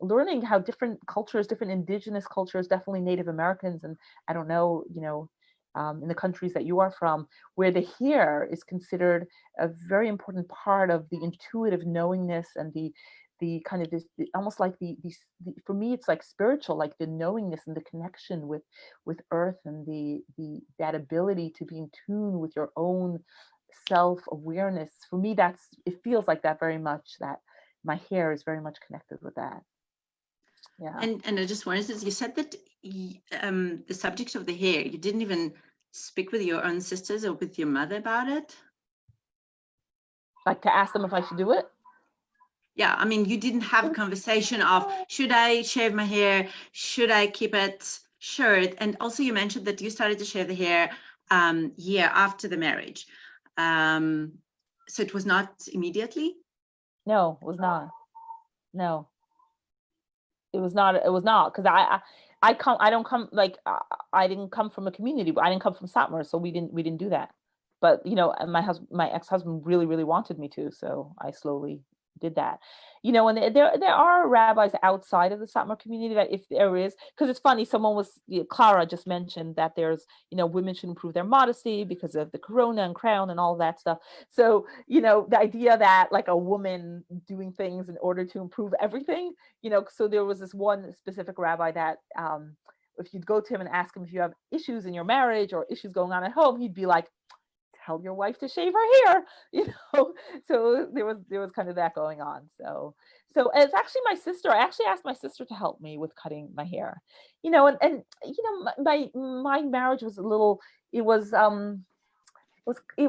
learning how different cultures, different indigenous cultures, definitely Native Americans, and I don't know, in the countries that you are from, where the hair is considered a very important part of the intuitive knowingness and the kind of this, almost like the for me, it's like spiritual, like the knowingness and the connection with earth, and that ability to be in tune with your own self-awareness. For me, it feels like that very much, that my hair is very much connected with that. Yeah. And I just wanted to, you said that the subject of the hair, you didn't even speak with your own sisters or with your mother about it? Like, to ask them if I should do it? Yeah, I mean, you didn't have a conversation of, should I shave my hair? Should I keep it short? And also you mentioned that you started to shave the hair year after the marriage. So it was not immediately? No, it was not. No, it was not. It was not, because I didn't come from a community, but I didn't come from Satmar, so we didn't do that. But my ex-husband really, really wanted me to, so I slowly did that. And there are rabbis outside of the Satmar community that, if there is, because it's funny, Clara just mentioned that there's, women should improve their modesty because of the corona and crown and all that stuff. So, the idea that, like, a woman doing things in order to improve everything, so there was this one specific rabbi that, if you'd go to him and ask him if you have issues in your marriage or issues going on at home, he'd be like, tell your wife to shave her hair, so there was kind of that going on. So it's actually my sister. I actually asked my sister to help me with cutting my hair, and my marriage was it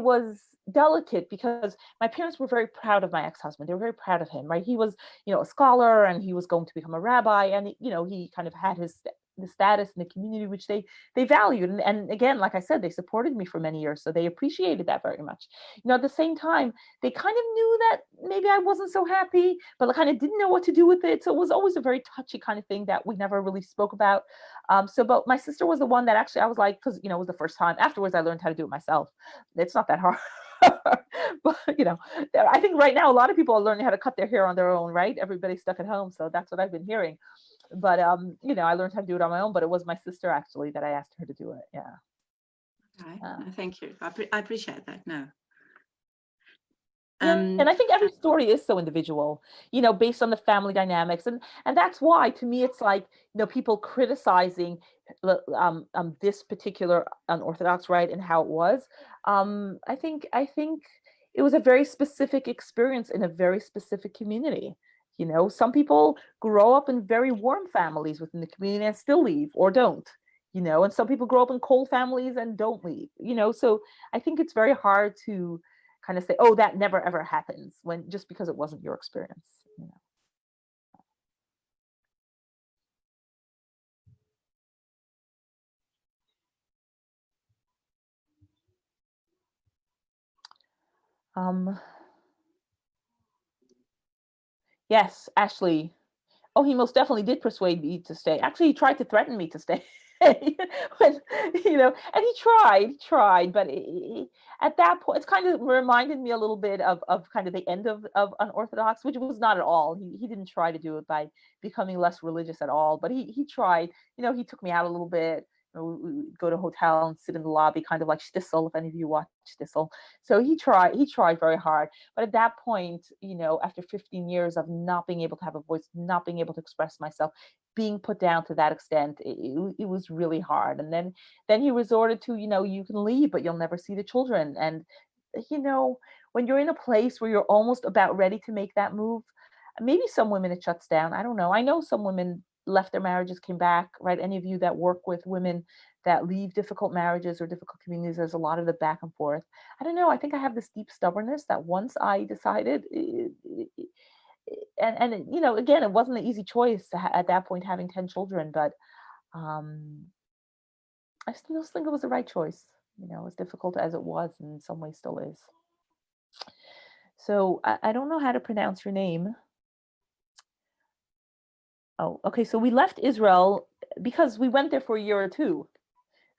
was delicate, because my parents were very proud of my ex-husband. They were very proud of him, right? He was, a scholar, and he was going to become a rabbi, and he kind of had his the status in the community, which they valued. And again, like I said, they supported me for many years, so they appreciated that very much. At the same time, they kind of knew that maybe I wasn't so happy, but I kind of didn't know what to do with it. So it was always a very touchy kind of thing that we never really spoke about. But my sister was the one that actually I was like, because it was the first time. Afterwards, I learned how to do it myself. It's not that hard. But I think right now a lot of people are learning how to cut their hair on their own, right? Everybody's stuck at home, so that's what I've been hearing. But I learned how to do it on my own. But it was my sister actually that I asked her to do it. Yeah. Okay. No, thank you. I appreciate that. No. And I think every story is so individual, based on the family dynamics, and that's why to me it's like people criticizing this particular unorthodox rite and how it was. I think it was a very specific experience in a very specific community. Some people grow up in very warm families within the community and still leave or don't. And some people grow up in cold families and don't leave. So I think it's very hard to kind of say, oh, that never ever happens, when just because it wasn't your experience. Yes, Ashley. Oh, he most definitely did persuade me to stay. Actually, he tried to threaten me to stay. And he tried, but at that point, it's kind of reminded me a little bit of kind of the end of Unorthodox, which was not at all. He didn't try to do it by becoming less religious at all, but he tried. He took me out a little bit. We go to a hotel and sit in the lobby, kind of like Shtisel, if any of you watch Shtisel. So he tried very hard. But at that point, after 15 years of not being able to have a voice, not being able to express myself, being put down to that extent, it was really hard. And then he resorted to, you can leave, but you'll never see the children. And, when you're in a place where you're almost about ready to make that move, maybe some women it shuts down. I don't know. I know some women left their marriages, came back, right? Any of you that work with women that leave difficult marriages or difficult communities, there's a lot of the back and forth. I don't know. I think I have this deep stubbornness that once I decided, and again, it wasn't an easy choice at that point, having 10 children, but I still think it was the right choice. As difficult as it was, and in some ways still is. So I don't know how to pronounce your name. Oh, okay. So we left Israel because we went there for a year or two.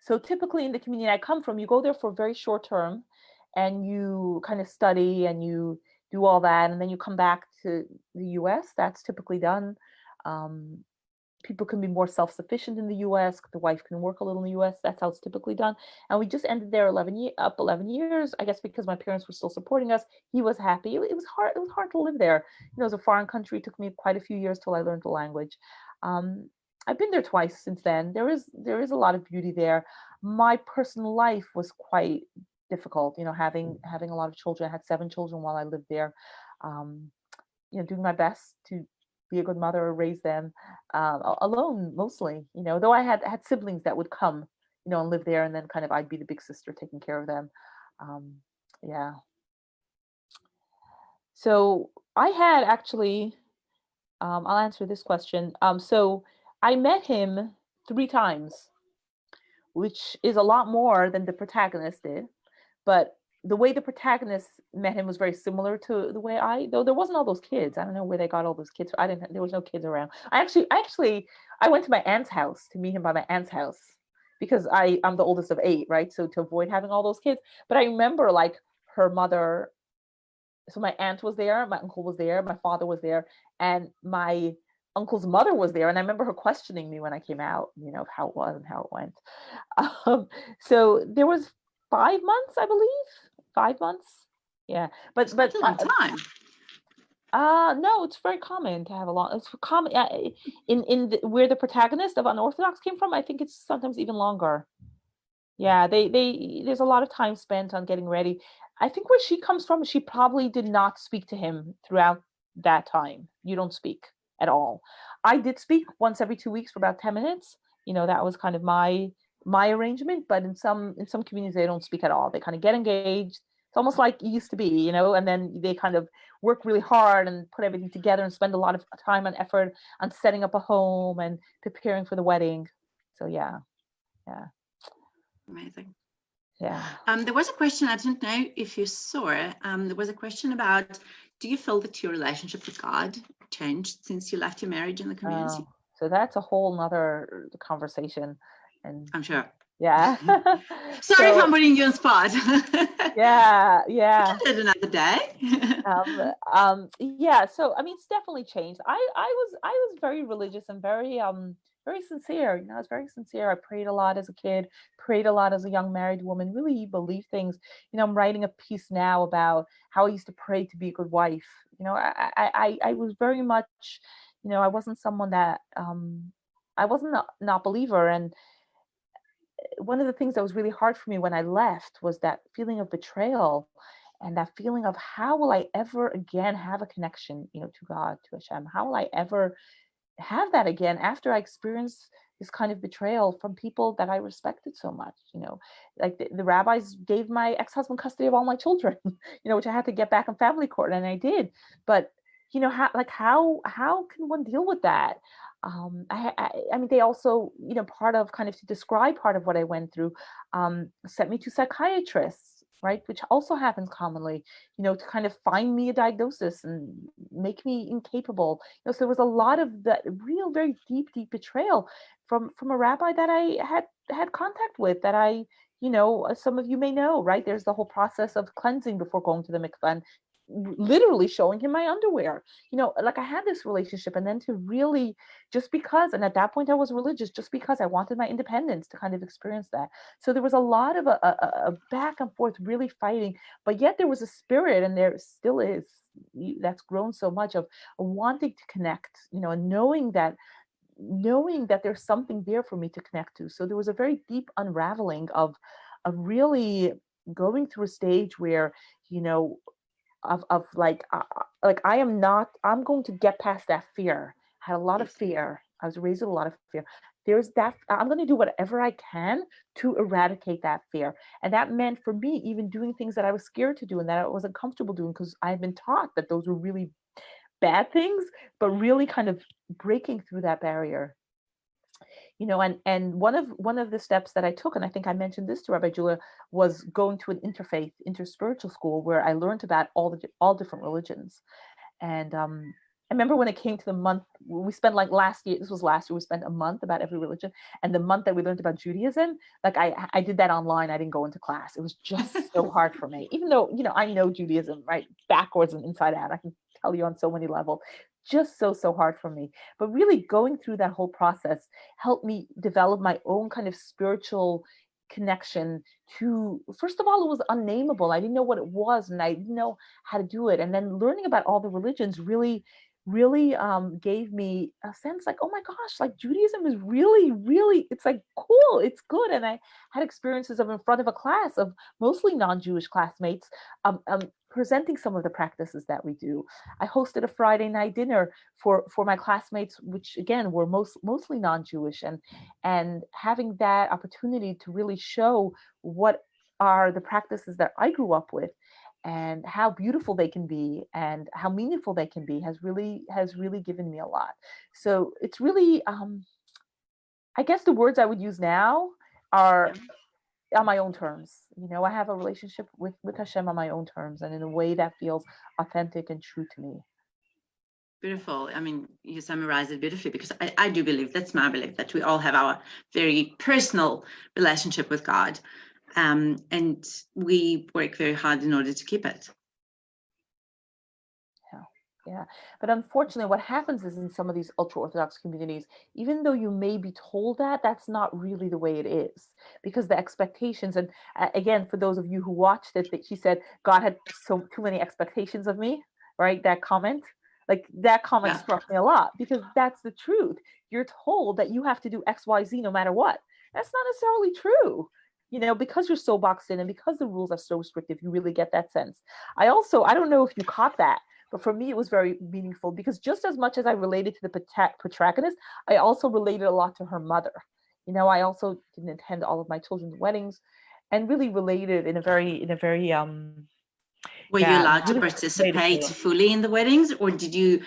So typically in the community I come from, you go there for a very short term and you kind of study and you do all that. And then you come back to the US. That's typically done. People can be more self-sufficient in the US. The wife can work a little in the US. That's how it's typically done. And we just ended there 11 years, I guess, because my parents were still supporting us. He was happy. It was hard. It was hard to live there. It was a foreign country. It took me quite a few years till I learned the language. I've been there twice since then. There is a lot of beauty there. My personal life was quite difficult, having a lot of children. I had 7 children while I lived there. Doing my best to be a good mother or raise them alone mostly, though I had siblings that would come, and live there, and then kind of I'd be the big sister taking care of them. Yeah. So I had actually, I'll answer this question. So I met him 3 times, which is a lot more than the protagonist did. But the way the protagonist met him was very similar to the way though there wasn't all those kids. I don't know where they got all those kids. There was no kids around. I went to my aunt's house to meet him by my aunt's house because I'm the oldest of 8, right? So to avoid having all those kids. But I remember like her mother, so my aunt was there, my uncle was there, my father was there, and my uncle's mother was there. And I remember her questioning me when I came out, of how it was and how it went. So there was 5 months, I believe. 5 months. Yeah. But That's a long time. No, it's very common to have a long. It's common where the protagonist of Unorthodox came from. I think it's sometimes even longer. Yeah, there's a lot of time spent on getting ready. I think where she comes from, she probably did not speak to him throughout that time. You don't speak at all. I did speak once every 2 weeks for about 10 minutes. That was kind of my arrangement. But in some communities, they don't speak at all. They kind of get engaged. It's almost like it used to be, and then they kind of work really hard and put everything together and spend a lot of time and effort on setting up a home and preparing for the wedding. So yeah. Amazing. Yeah. There was a question, I don't know if you saw it. There was a question about, do you feel that your relationship with God changed since you left your marriage in the community? So that's a whole nother conversation. And I'm sure. yeah. Sorry if I'm putting you on spot. Yeah. We can do it another day. Yeah. So I mean, it's definitely changed. I was very religious and very sincere. You know, I was very sincere. I prayed a lot as a kid, prayed a lot as a young married woman, really believed things. You know, I'm writing a piece now about how I used to pray to be a good wife. You know, I was very much, you know, I wasn't someone that I wasn't a not believer. And one of the things that was really hard for me when I left was that feeling of betrayal and that feeling of how will I ever again have a connection, you know, to God, to Hashem? How will I ever have that again after I experienced this kind of betrayal from people that I respected so much? You know, like the rabbis gave my ex-husband custody of all my children, you know, which I had to get back in family court, and I did. But you know, how can one deal with that? I mean, they also, you know, part of kind of to describe part of what I went through, sent me to psychiatrists, right, which also happens commonly, you know, to kind of find me a diagnosis and make me incapable. You know, so there was a lot of that real, very deep betrayal from a rabbi that I had contact with, that I, you know, some of you may know, right? There's the whole process of cleansing before going to the mikvah, and literally showing him my underwear. You know, like I had this relationship, and then to really, just because, and at that point I was religious, just because I wanted my independence to kind of experience that. So there was a lot of a back and forth, really fighting, but yet there was a spirit, and there still is, that's grown so much, of wanting to connect, you know, and knowing that there's something there for me to connect to. So there was a very deep unraveling of really going through a stage where, you know, of like I'm going to get past that fear. I had a lot of fear. I was raised with a lot of fear. There's that, I'm going to do whatever I can to eradicate that fear. And that meant for me even doing things that I was scared to do and that I wasn't comfortable doing, because I had been taught that those were really bad things, but really kind of breaking through that barrier. You know, and one of the steps that I took, and I think I mentioned this to Rabbi Julia, was going to an interfaith, interspiritual school where I learned about all different religions. And I remember when it came to the month, we spent like last year, this was last year, we spent a month about every religion. And the month that we learned about Judaism, like I did that online. I didn't go into class. It was just so hard for me, even though, you know, I know Judaism, right, backwards and inside out. I can tell you on so many levels. Just so hard for me. But really going through that whole process helped me develop my own kind of spiritual connection to, first of all, it was unnameable. I didn't know what it was, and I didn't know how to do it. And then learning about all the religions really gave me a sense like, oh my gosh, like Judaism is really, it's like cool, it's good. And I had experiences of in front of a class of mostly non-Jewish classmates, presenting some of the practices that we do. I hosted a Friday night dinner for my classmates, which again were mostly non-Jewish, and having that opportunity to really show what are the practices that I grew up with and how beautiful they can be and how meaningful they can be has really given me a lot. So it's really, I guess the words I would use now are on my own terms. You know, I have a relationship with Hashem on my own terms and in a way that feels authentic and true to me. Beautiful. I mean, you summarized it beautifully, because I do believe, that's my belief, that we all have our very personal relationship with God. And we work very hard in order to keep it. Yeah. But unfortunately, what happens is in some of these ultra-Orthodox communities, even though you may be told that, that's not really the way it is, because the expectations, and again, for those of you who watched it, that she said, God had too many expectations of me, right? That comment, struck me a lot, because that's the truth. You're told that you have to do X, Y, Z no matter what. That's not necessarily true. You know, because you're so boxed in and because the rules are so restrictive, you really get that sense. I don't know if you caught that, but for me, it was very meaningful, because just as much as I related to the protagonist, I also related a lot to her mother. You know, I also didn't attend all of my children's weddings, and really related in a very Were you Yeah, allowed to really participate frustrated fully in the weddings, or did you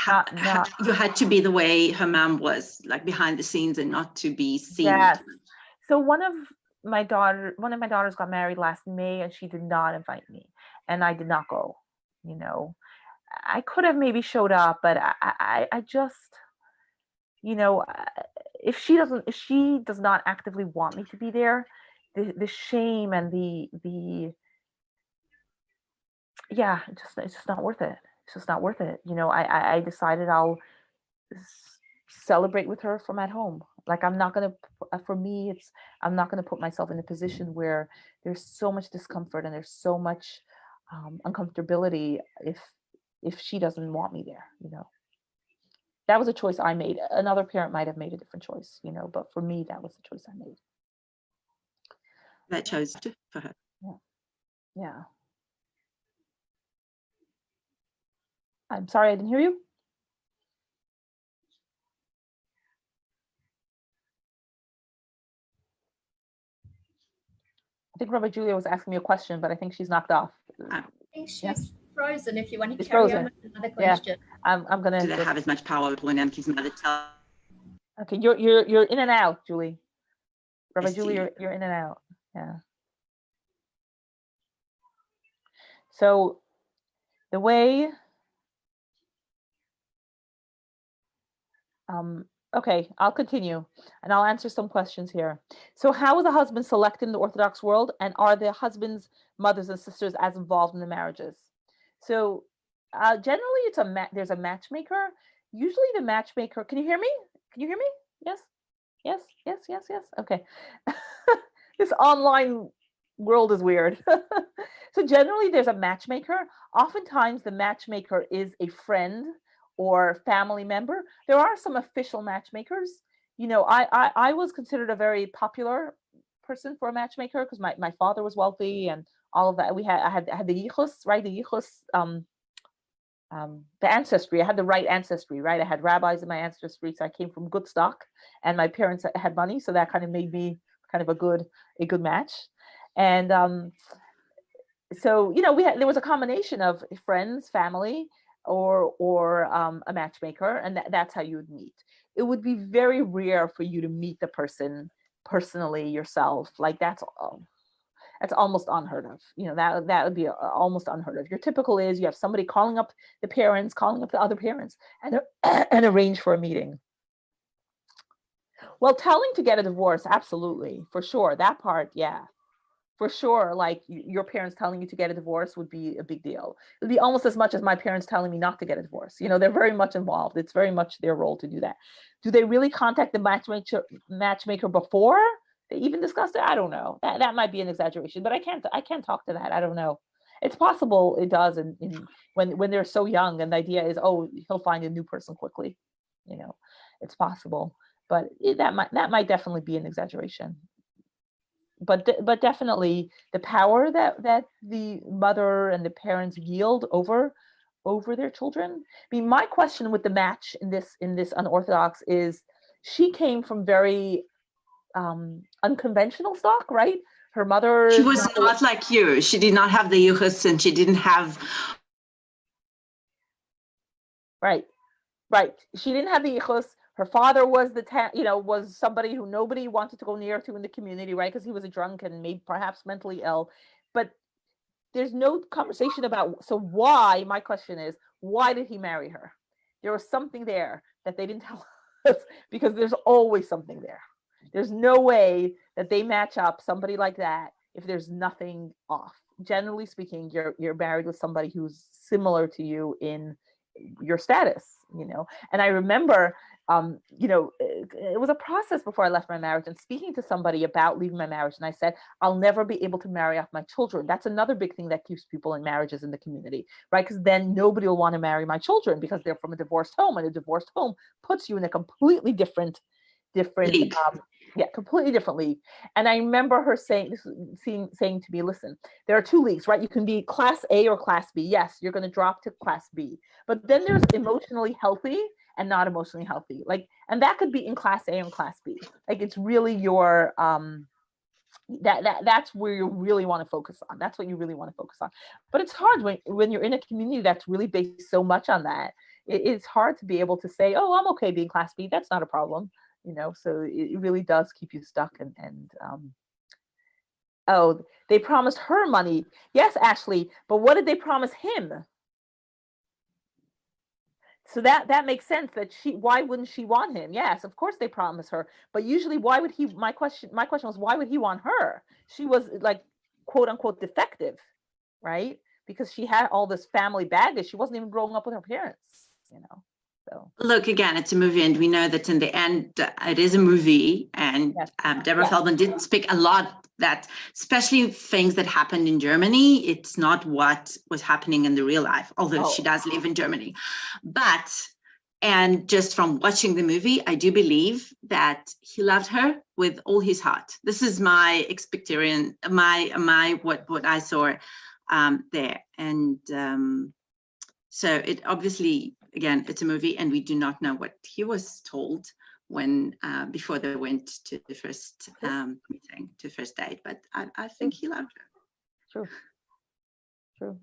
not you had to be the way her mom was, like behind the scenes and not to be seen? yes. So one of my daughters got married last May, and she did not invite me, and I did not go. You know, I could have maybe showed up, but I just, you know, if she does not actively want me to be there, the shame and the yeah, it's just not worth it. It's just not worth it. You know, I decided I'll celebrate with her from at home. Like I'm not gonna, for me, I'm not gonna put myself in a position where there's so much discomfort and there's so much uncomfortability if she doesn't want me there. You know, that was a choice I made. Another parent might have made a different choice. You know, but for me, that was the choice I made. That chose for her. Yeah. Yeah. I'm sorry, I didn't hear you. I think Rabbi Julia was asking me a question, but I think she's knocked off. I think she's Yeah. frozen. If you want to She's carry frozen. on with another Yeah. question. I'm gonna. Do they have as much power when Emke's mother tells? Okay, you're in and out, Julie. Rabbi Yes, Julie, dear. you're in and out. Yeah. So the way. Okay, I'll continue and I'll answer some questions here. So how is a husband selected in the Orthodox world, and are the husbands, mothers, and sisters as involved in the marriages? So generally, there's a matchmaker. Usually, the matchmaker. Can you hear me? Can you hear me? Yes. Yes. Yes. Yes. Yes. Okay. This online world is weird. So generally, there's a matchmaker. Oftentimes, the matchmaker is a friend or family member. There are some official matchmakers. You know, I was considered a very popular person for a matchmaker because my father was wealthy and all of that. I had the yichus, right? The yichus, the ancestry. I had the right ancestry, right? I had rabbis in my ancestry, so I came from good stock, and my parents had money, so that kind of made me kind of a good match. And so you know, there was a combination of friends, family, or a matchmaker, and that's how you would meet. It would be very rare for you to meet the person personally yourself. Like that's almost unheard of. You know, that would be almost unheard of. Your typical is you have somebody calling up the parents, calling up the other parents, and and arrange for a meeting. Well, telling to get a divorce, absolutely, for sure. That part, yeah. For sure, like your parents telling you to get a divorce would be a big deal. It would be almost as much as my parents telling me not to get a divorce. You know, they're very much involved. It's very much their role to do that. Do they really contact the matchmaker before they even discussed it? I don't know. That might be an exaggeration, but I can't talk to that. I don't know. It's possible it does, when they're so young, and the idea is, oh, he'll find a new person quickly. You know, it's possible, but that might definitely be an exaggeration. But definitely the power that the mother and the parents yield over their children. I mean, my question with the match in this Unorthodox is, she came from very unconventional stock, right? Her mother. She was not like you. She did not have the yuchas, and she didn't have. Right. She didn't have the yichus. Her father was was somebody who nobody wanted to go near to in the community, right? Because he was a drunk and maybe perhaps mentally ill. But there's no conversation about, so why, my question is, why did he marry her? There was something there that they didn't tell us, because there's always something there. There's no way that they match up somebody like that if there's nothing off. Generally speaking, you're married with somebody who's similar to you in your status, you know. And I remember, you know, it was a process before I left my marriage, and speaking to somebody about leaving my marriage, and I said, I'll never be able to marry off my children. That's another big thing that keeps people in marriages in the community, right? Because then nobody will want to marry my children because they're from a divorced home, and a divorced home puts you in a completely different League. Completely different league. And I remember her saying to me, listen, there are two leagues, right? You can be class A or class B. Yes, you're going to drop to class B. But then there's emotionally healthy and not emotionally healthy. Like, and that could be in class A and class B. Like, it's really your that's where you really want to focus on. That's what you really want to focus on. But it's hard when you're in a community that's really based so much on that. It's hard to be able to say, oh, I'm okay being class B, that's not a problem, so it really does keep you stuck. And oh, they promised her money. Yes, Ashley, but what did they promise him? So that makes sense that why wouldn't she want him? Yes, of course they promise her, but usually why would he, my question was, why would he want her? She was like, quote unquote, defective, right? Because she had all this family baggage. She wasn't even growing up with her parents, so. Look, again, it's a movie, and we know that in the end, it is a movie. And Yes. Deborah Feldman did speak a lot that, especially things that happened in Germany, it's not what was happening in the real life, although she does live in Germany. But, and just from watching the movie, I do believe that he loved her with all his heart. This is my expectation, what I saw there. And so it obviously, again, it's a movie, and we do not know what he was told when before they went to the first meeting, to first date. But I think he loved her. True.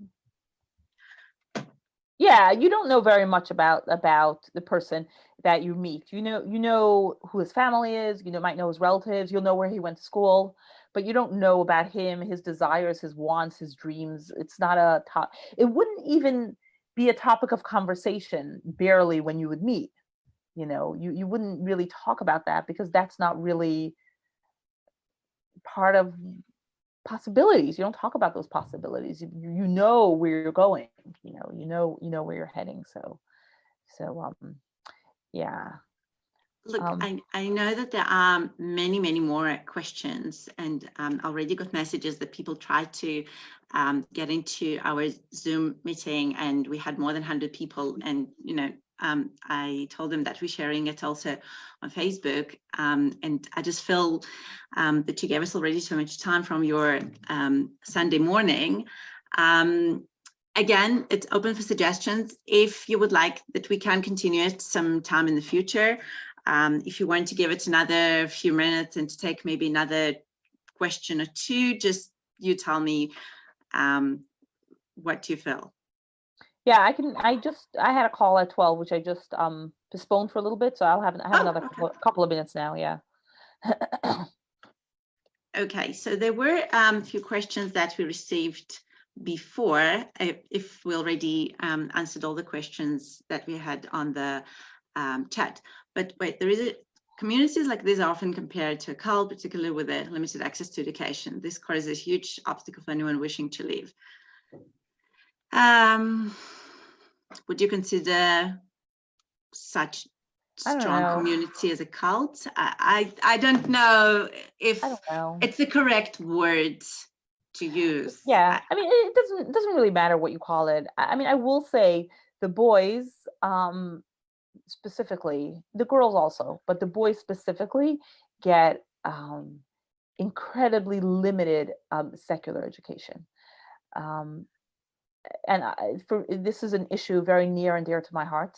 Yeah, you don't know very much about the person that you meet. You know who his family is. Might know his relatives. You'll know where he went to school, but you don't know about him, his desires, his wants, his dreams. It's not a top. It wouldn't even be a topic of conversation, barely, when you would meet. You wouldn't really talk about that, because that's not really part of possibilities. You don't talk about those possibilities. You know where you're going. You know where you're heading. So yeah. Look, I know that there are many more questions, and already got messages that people tried to get into our Zoom meeting, and we had more than 100 people. And I told them that we're sharing it also on Facebook, and I just feel that you gave us already so much time from your Sunday morning. Again, it's open for suggestions. If you would like that we can continue it sometime in the future, if you want to give it another few minutes and to take maybe another question or two, just you tell me what you feel. Yeah, I had a call at 12, which I just postponed for a little bit, so I have another couple of minutes now. Yeah. Okay, so there were a few questions that we received before. If we already answered all the questions that we had on the chat, but wait, communities like this are often compared to a cult, particularly with a limited access to education. This causes a huge obstacle for anyone wishing to leave. Would you consider such strong community as a cult? I don't know if it's the correct word to use. Yeah, I mean, it doesn't really matter what you call it. I mean, I will say the boys, specifically, the girls also, but the boys specifically get incredibly limited secular education. And this is an issue very near and dear to my heart.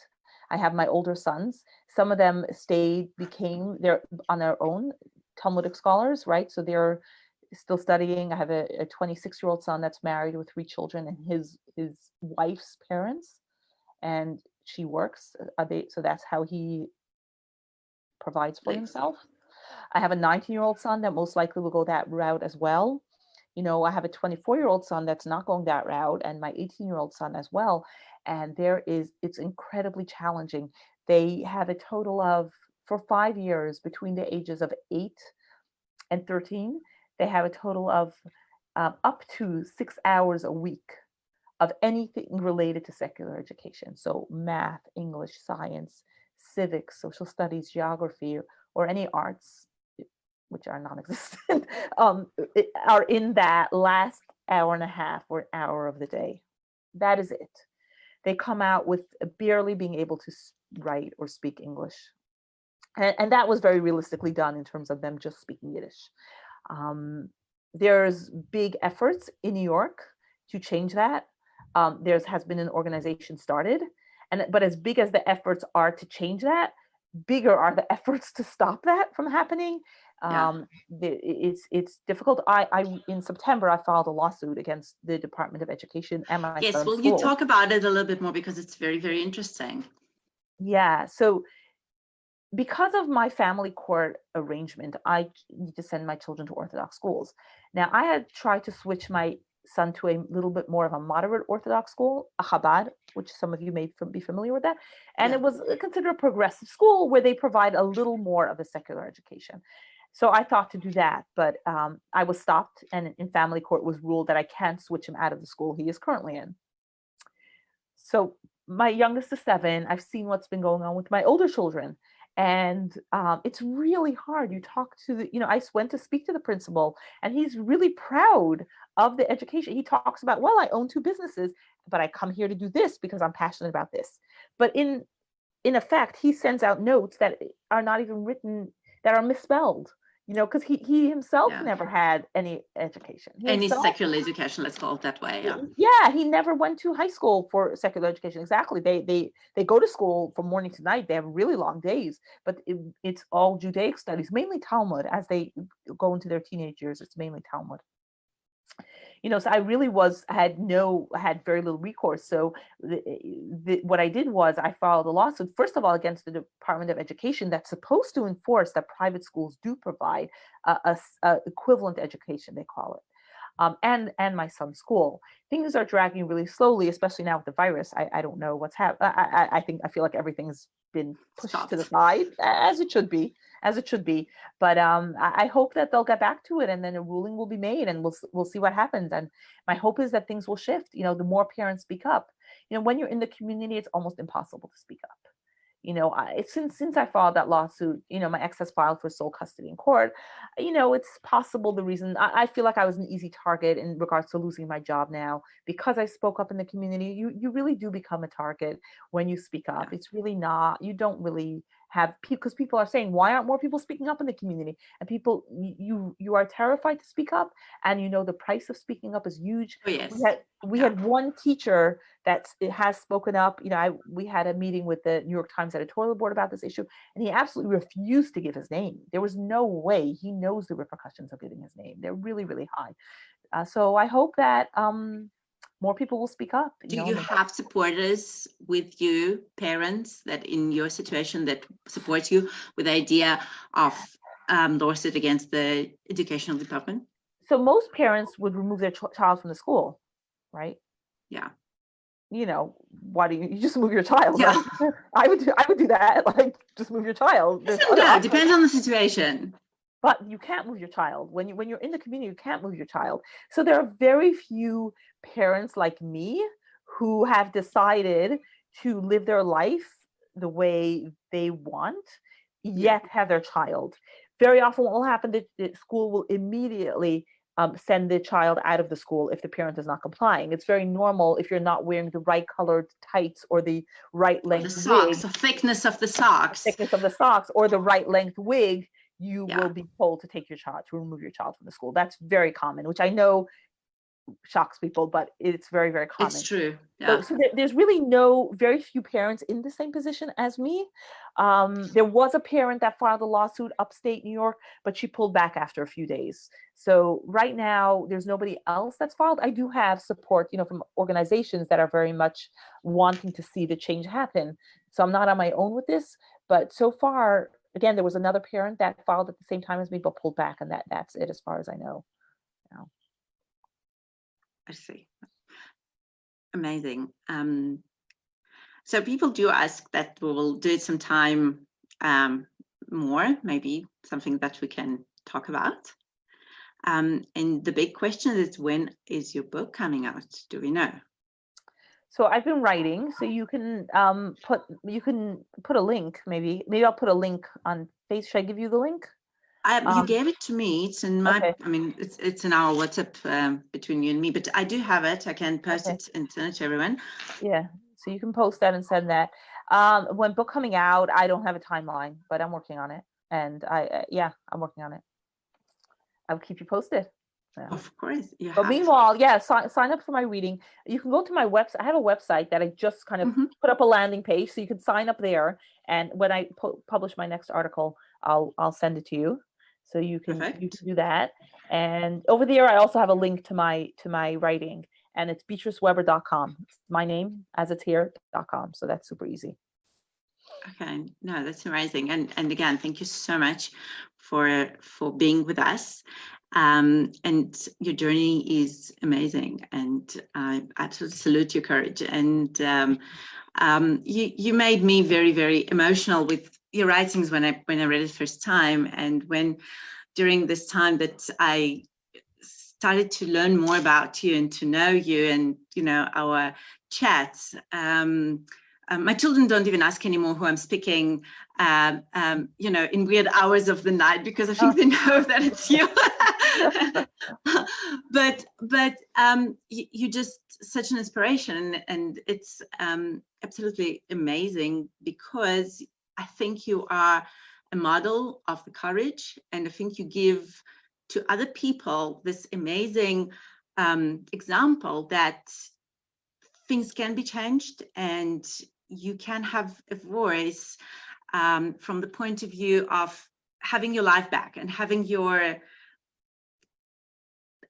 I have my older sons. Some of them they're on their own Talmudic scholars, right? So they're still studying. I have a 26-year-old son that's married with 3 children, and his wife's parents, and she works. So that's how he provides for himself. I have a 19-year-old son that most likely will go that route as well. I have a 24-year-old son that's not going that route, and my 18-year-old son as well. And it's incredibly challenging. They have a total of, for 5 years, between the ages of 8 and 13, they have a total of up to 6 hours a week of anything related to secular education. So math, English, science, civics, social studies, geography, or any arts, which are non-existent, are in that last hour and a half or hour of the day. That is it. They come out with barely being able to write or speak English. And that was very realistically done in terms of them just speaking Yiddish. There's big efforts in New York to change that. There has been an organization started, but as big as the efforts are to change that, bigger are the efforts to stop that from happening. It's difficult. I in September I filed a lawsuit against the Department of Education and my Yes, son's will school. you talk about it a little bit more, because it's very, very interesting. Yeah, so because of my family court arrangement, I need to send my children to Orthodox schools. Now, I had tried to switch my son to a little bit more of a moderate Orthodox school, a Chabad, which some of you may be familiar with that. And it was considered a progressive school where they provide a little more of a secular education. So I thought to do that, but I was stopped, and in family court was ruled that I can't switch him out of the school he is currently in. So my youngest is 7. I've seen what's been going on with my older children. And it's really hard. You talk to I went to speak to the principal, and he's really proud of the education. He talks about, well, I own 2 businesses, but I come here to do this because I'm passionate about this. But in effect, he sends out notes that are not even written, that are misspelled, because he himself never had any education. Any secular education, let's call it that way. Yeah, he never went to high school for secular education. Exactly. They go to school from morning to night. They have really long days, but it's all Judaic studies, mainly Talmud. As they go into their teenage years, it's mainly Talmud. So I really had very little recourse. So what I did was I filed a lawsuit, first of all, against the Department of Education that's supposed to enforce that private schools do provide a equivalent education, they call it. And my son's school. Things are dragging really slowly, especially now with the virus. I don't know what's happening. I feel like everything's been pushed to the side, as it should be. But I hope that they'll get back to it, and then a ruling will be made, and we'll see what happens. And my hope is that things will shift. The more parents speak up. When you're in the community, it's almost impossible to speak up. Since I filed that lawsuit, my ex has filed for sole custody in court. It's possible the reason I feel like I was an easy target in regards to losing my job now, because I spoke up in the community. You really do become a target when you speak up. It's really not, you don't really have people, because people are saying, why aren't more people speaking up in the community? And people, you are terrified to speak up, and the price of speaking up is huge. Oh, yes. We had one teacher that has spoken up. We had a meeting with the New York Times editorial board about this issue, and he absolutely refused to give his name. There was no way. He knows the repercussions of giving his name. They're really, really high. So I hope that more people will speak up. Do you have supporters with you, parents that in your situation that support you with the idea of lawsuit against the educational department? So most parents would remove their child from the school, right? Yeah. Why do you just move your child? Yeah. Right? I would do that. Like, just move your child. Depends on the situation. But you can't move your child. When you're in the community, you can't move your child. So there are very few parents like me who have decided to live their life the way they want, yet have their child. Very often what will happen, the school will immediately send the child out of the school if the parent is not complying. It's very normal if you're not wearing the right colored tights or the right length the socks, wig, the thickness of the socks. Or the right length wig, you will be told to take your child, to remove your child from the school. That's very common, which I know shocks people, but it's very, very common. It's true. Yeah. So there's really very few parents in the same position as me. There was a parent that filed a lawsuit upstate New York, but she pulled back after a few days. So right now, there's nobody else that's filed. I do have support, from organizations that are very much wanting to see the change happen. So I'm not on my own with this, but so far, again, there was another parent that filed at the same time as me, but pulled back, and that's it as far as I know. I see. Amazing. So people do ask that we will do it sometime more, maybe something that we can talk about. And the big question is, when is your book coming out? Do we know? So I've been writing. So you can put a link. Maybe I'll put a link on Facebook. Should I give you the link? You gave it to me. It's in my. Okay. I mean, it's in our WhatsApp between you and me. But I do have it. I can post it and send it to everyone. Yeah. So you can post that and send that. When book coming out, I don't have a timeline, but I'm working on it. And I'm working on it. I'll keep you posted. Yeah. Of course. But meanwhile, sign up for my reading. You can go to my website. I have a website that I just kind of put up a landing page, so you can sign up there. And when I publish my next article, I'll send it to you. So you can Perfect. do that. And over there, I also have a link to my writing, and it's beatriceweber.com. It's my name as it's here.com. So that's super easy. Okay, no, that's amazing. And again, thank you so much for being with us. And your journey is amazing, and I absolutely salute your courage. And you made me very, very emotional with your writings when I read it first time, and when during this time that I started to learn more about you and to know you, and our chats. My children don't even ask anymore who I'm speaking, in weird hours of the night, because I think they know that it's you. but you're just such an inspiration, and it's absolutely amazing, because I think you are a model of the courage, and I think you give to other people this amazing example that things can be changed, and you can have a voice from the point of view of having your life back and having your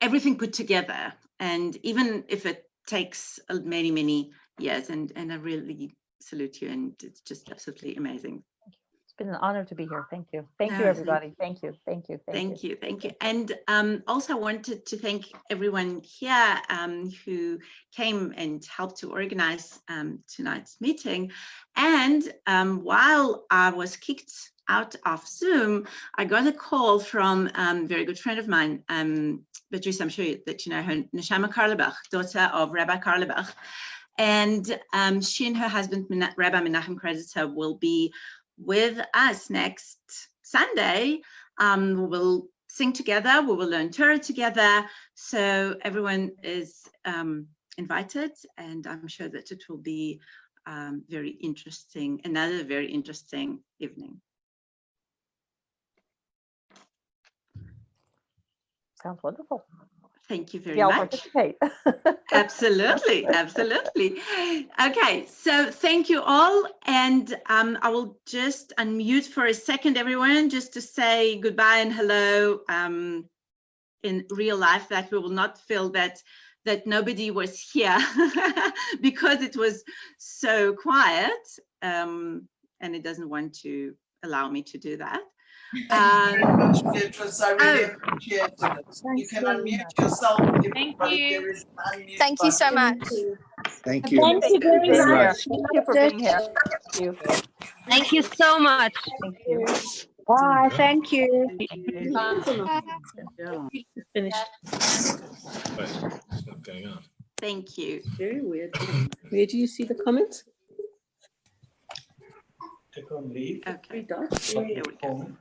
everything put together, and even if it takes many, many years. And I really salute you, and it's just absolutely amazing. It's been an honor to be here. Thank you. Thank you, No, everybody. Thank you. Thank you. Thank you. And also wanted to thank everyone here who came and helped to organize tonight's meeting. And while I was kicked out of Zoom, I got a call from a very good friend of mine, Patrice, I'm sure that you know her, Neshama Karlebach, daughter of Rabbi Karlebach. And she and her husband, Rabbi Menachem Kreditzer, will be with us next Sunday. We will sing together, we will learn Torah together. So everyone is invited, and I'm sure that it will be very interesting, another very interesting evening. Sounds wonderful. Thank you very I'll much. participate. Absolutely, absolutely. Okay, so thank you all, and I will just unmute for a second, everyone, just to say goodbye and hello in real life, that we will not feel that nobody was here because it was so quiet, and it doesn't want to allow me to do that. Thank you very much, Beatrice. I really appreciate it. You can unmute yourself. Thank you. Thank you so much. Thank you. Thank you very Thank much. you for being here. Thank you. Thank you so much. Thank you. Bye. Thank you. Finished. What's going on? Thank you. Very weird. Where do you see the comments? Click on leave. Okay. Three dots. Here we go.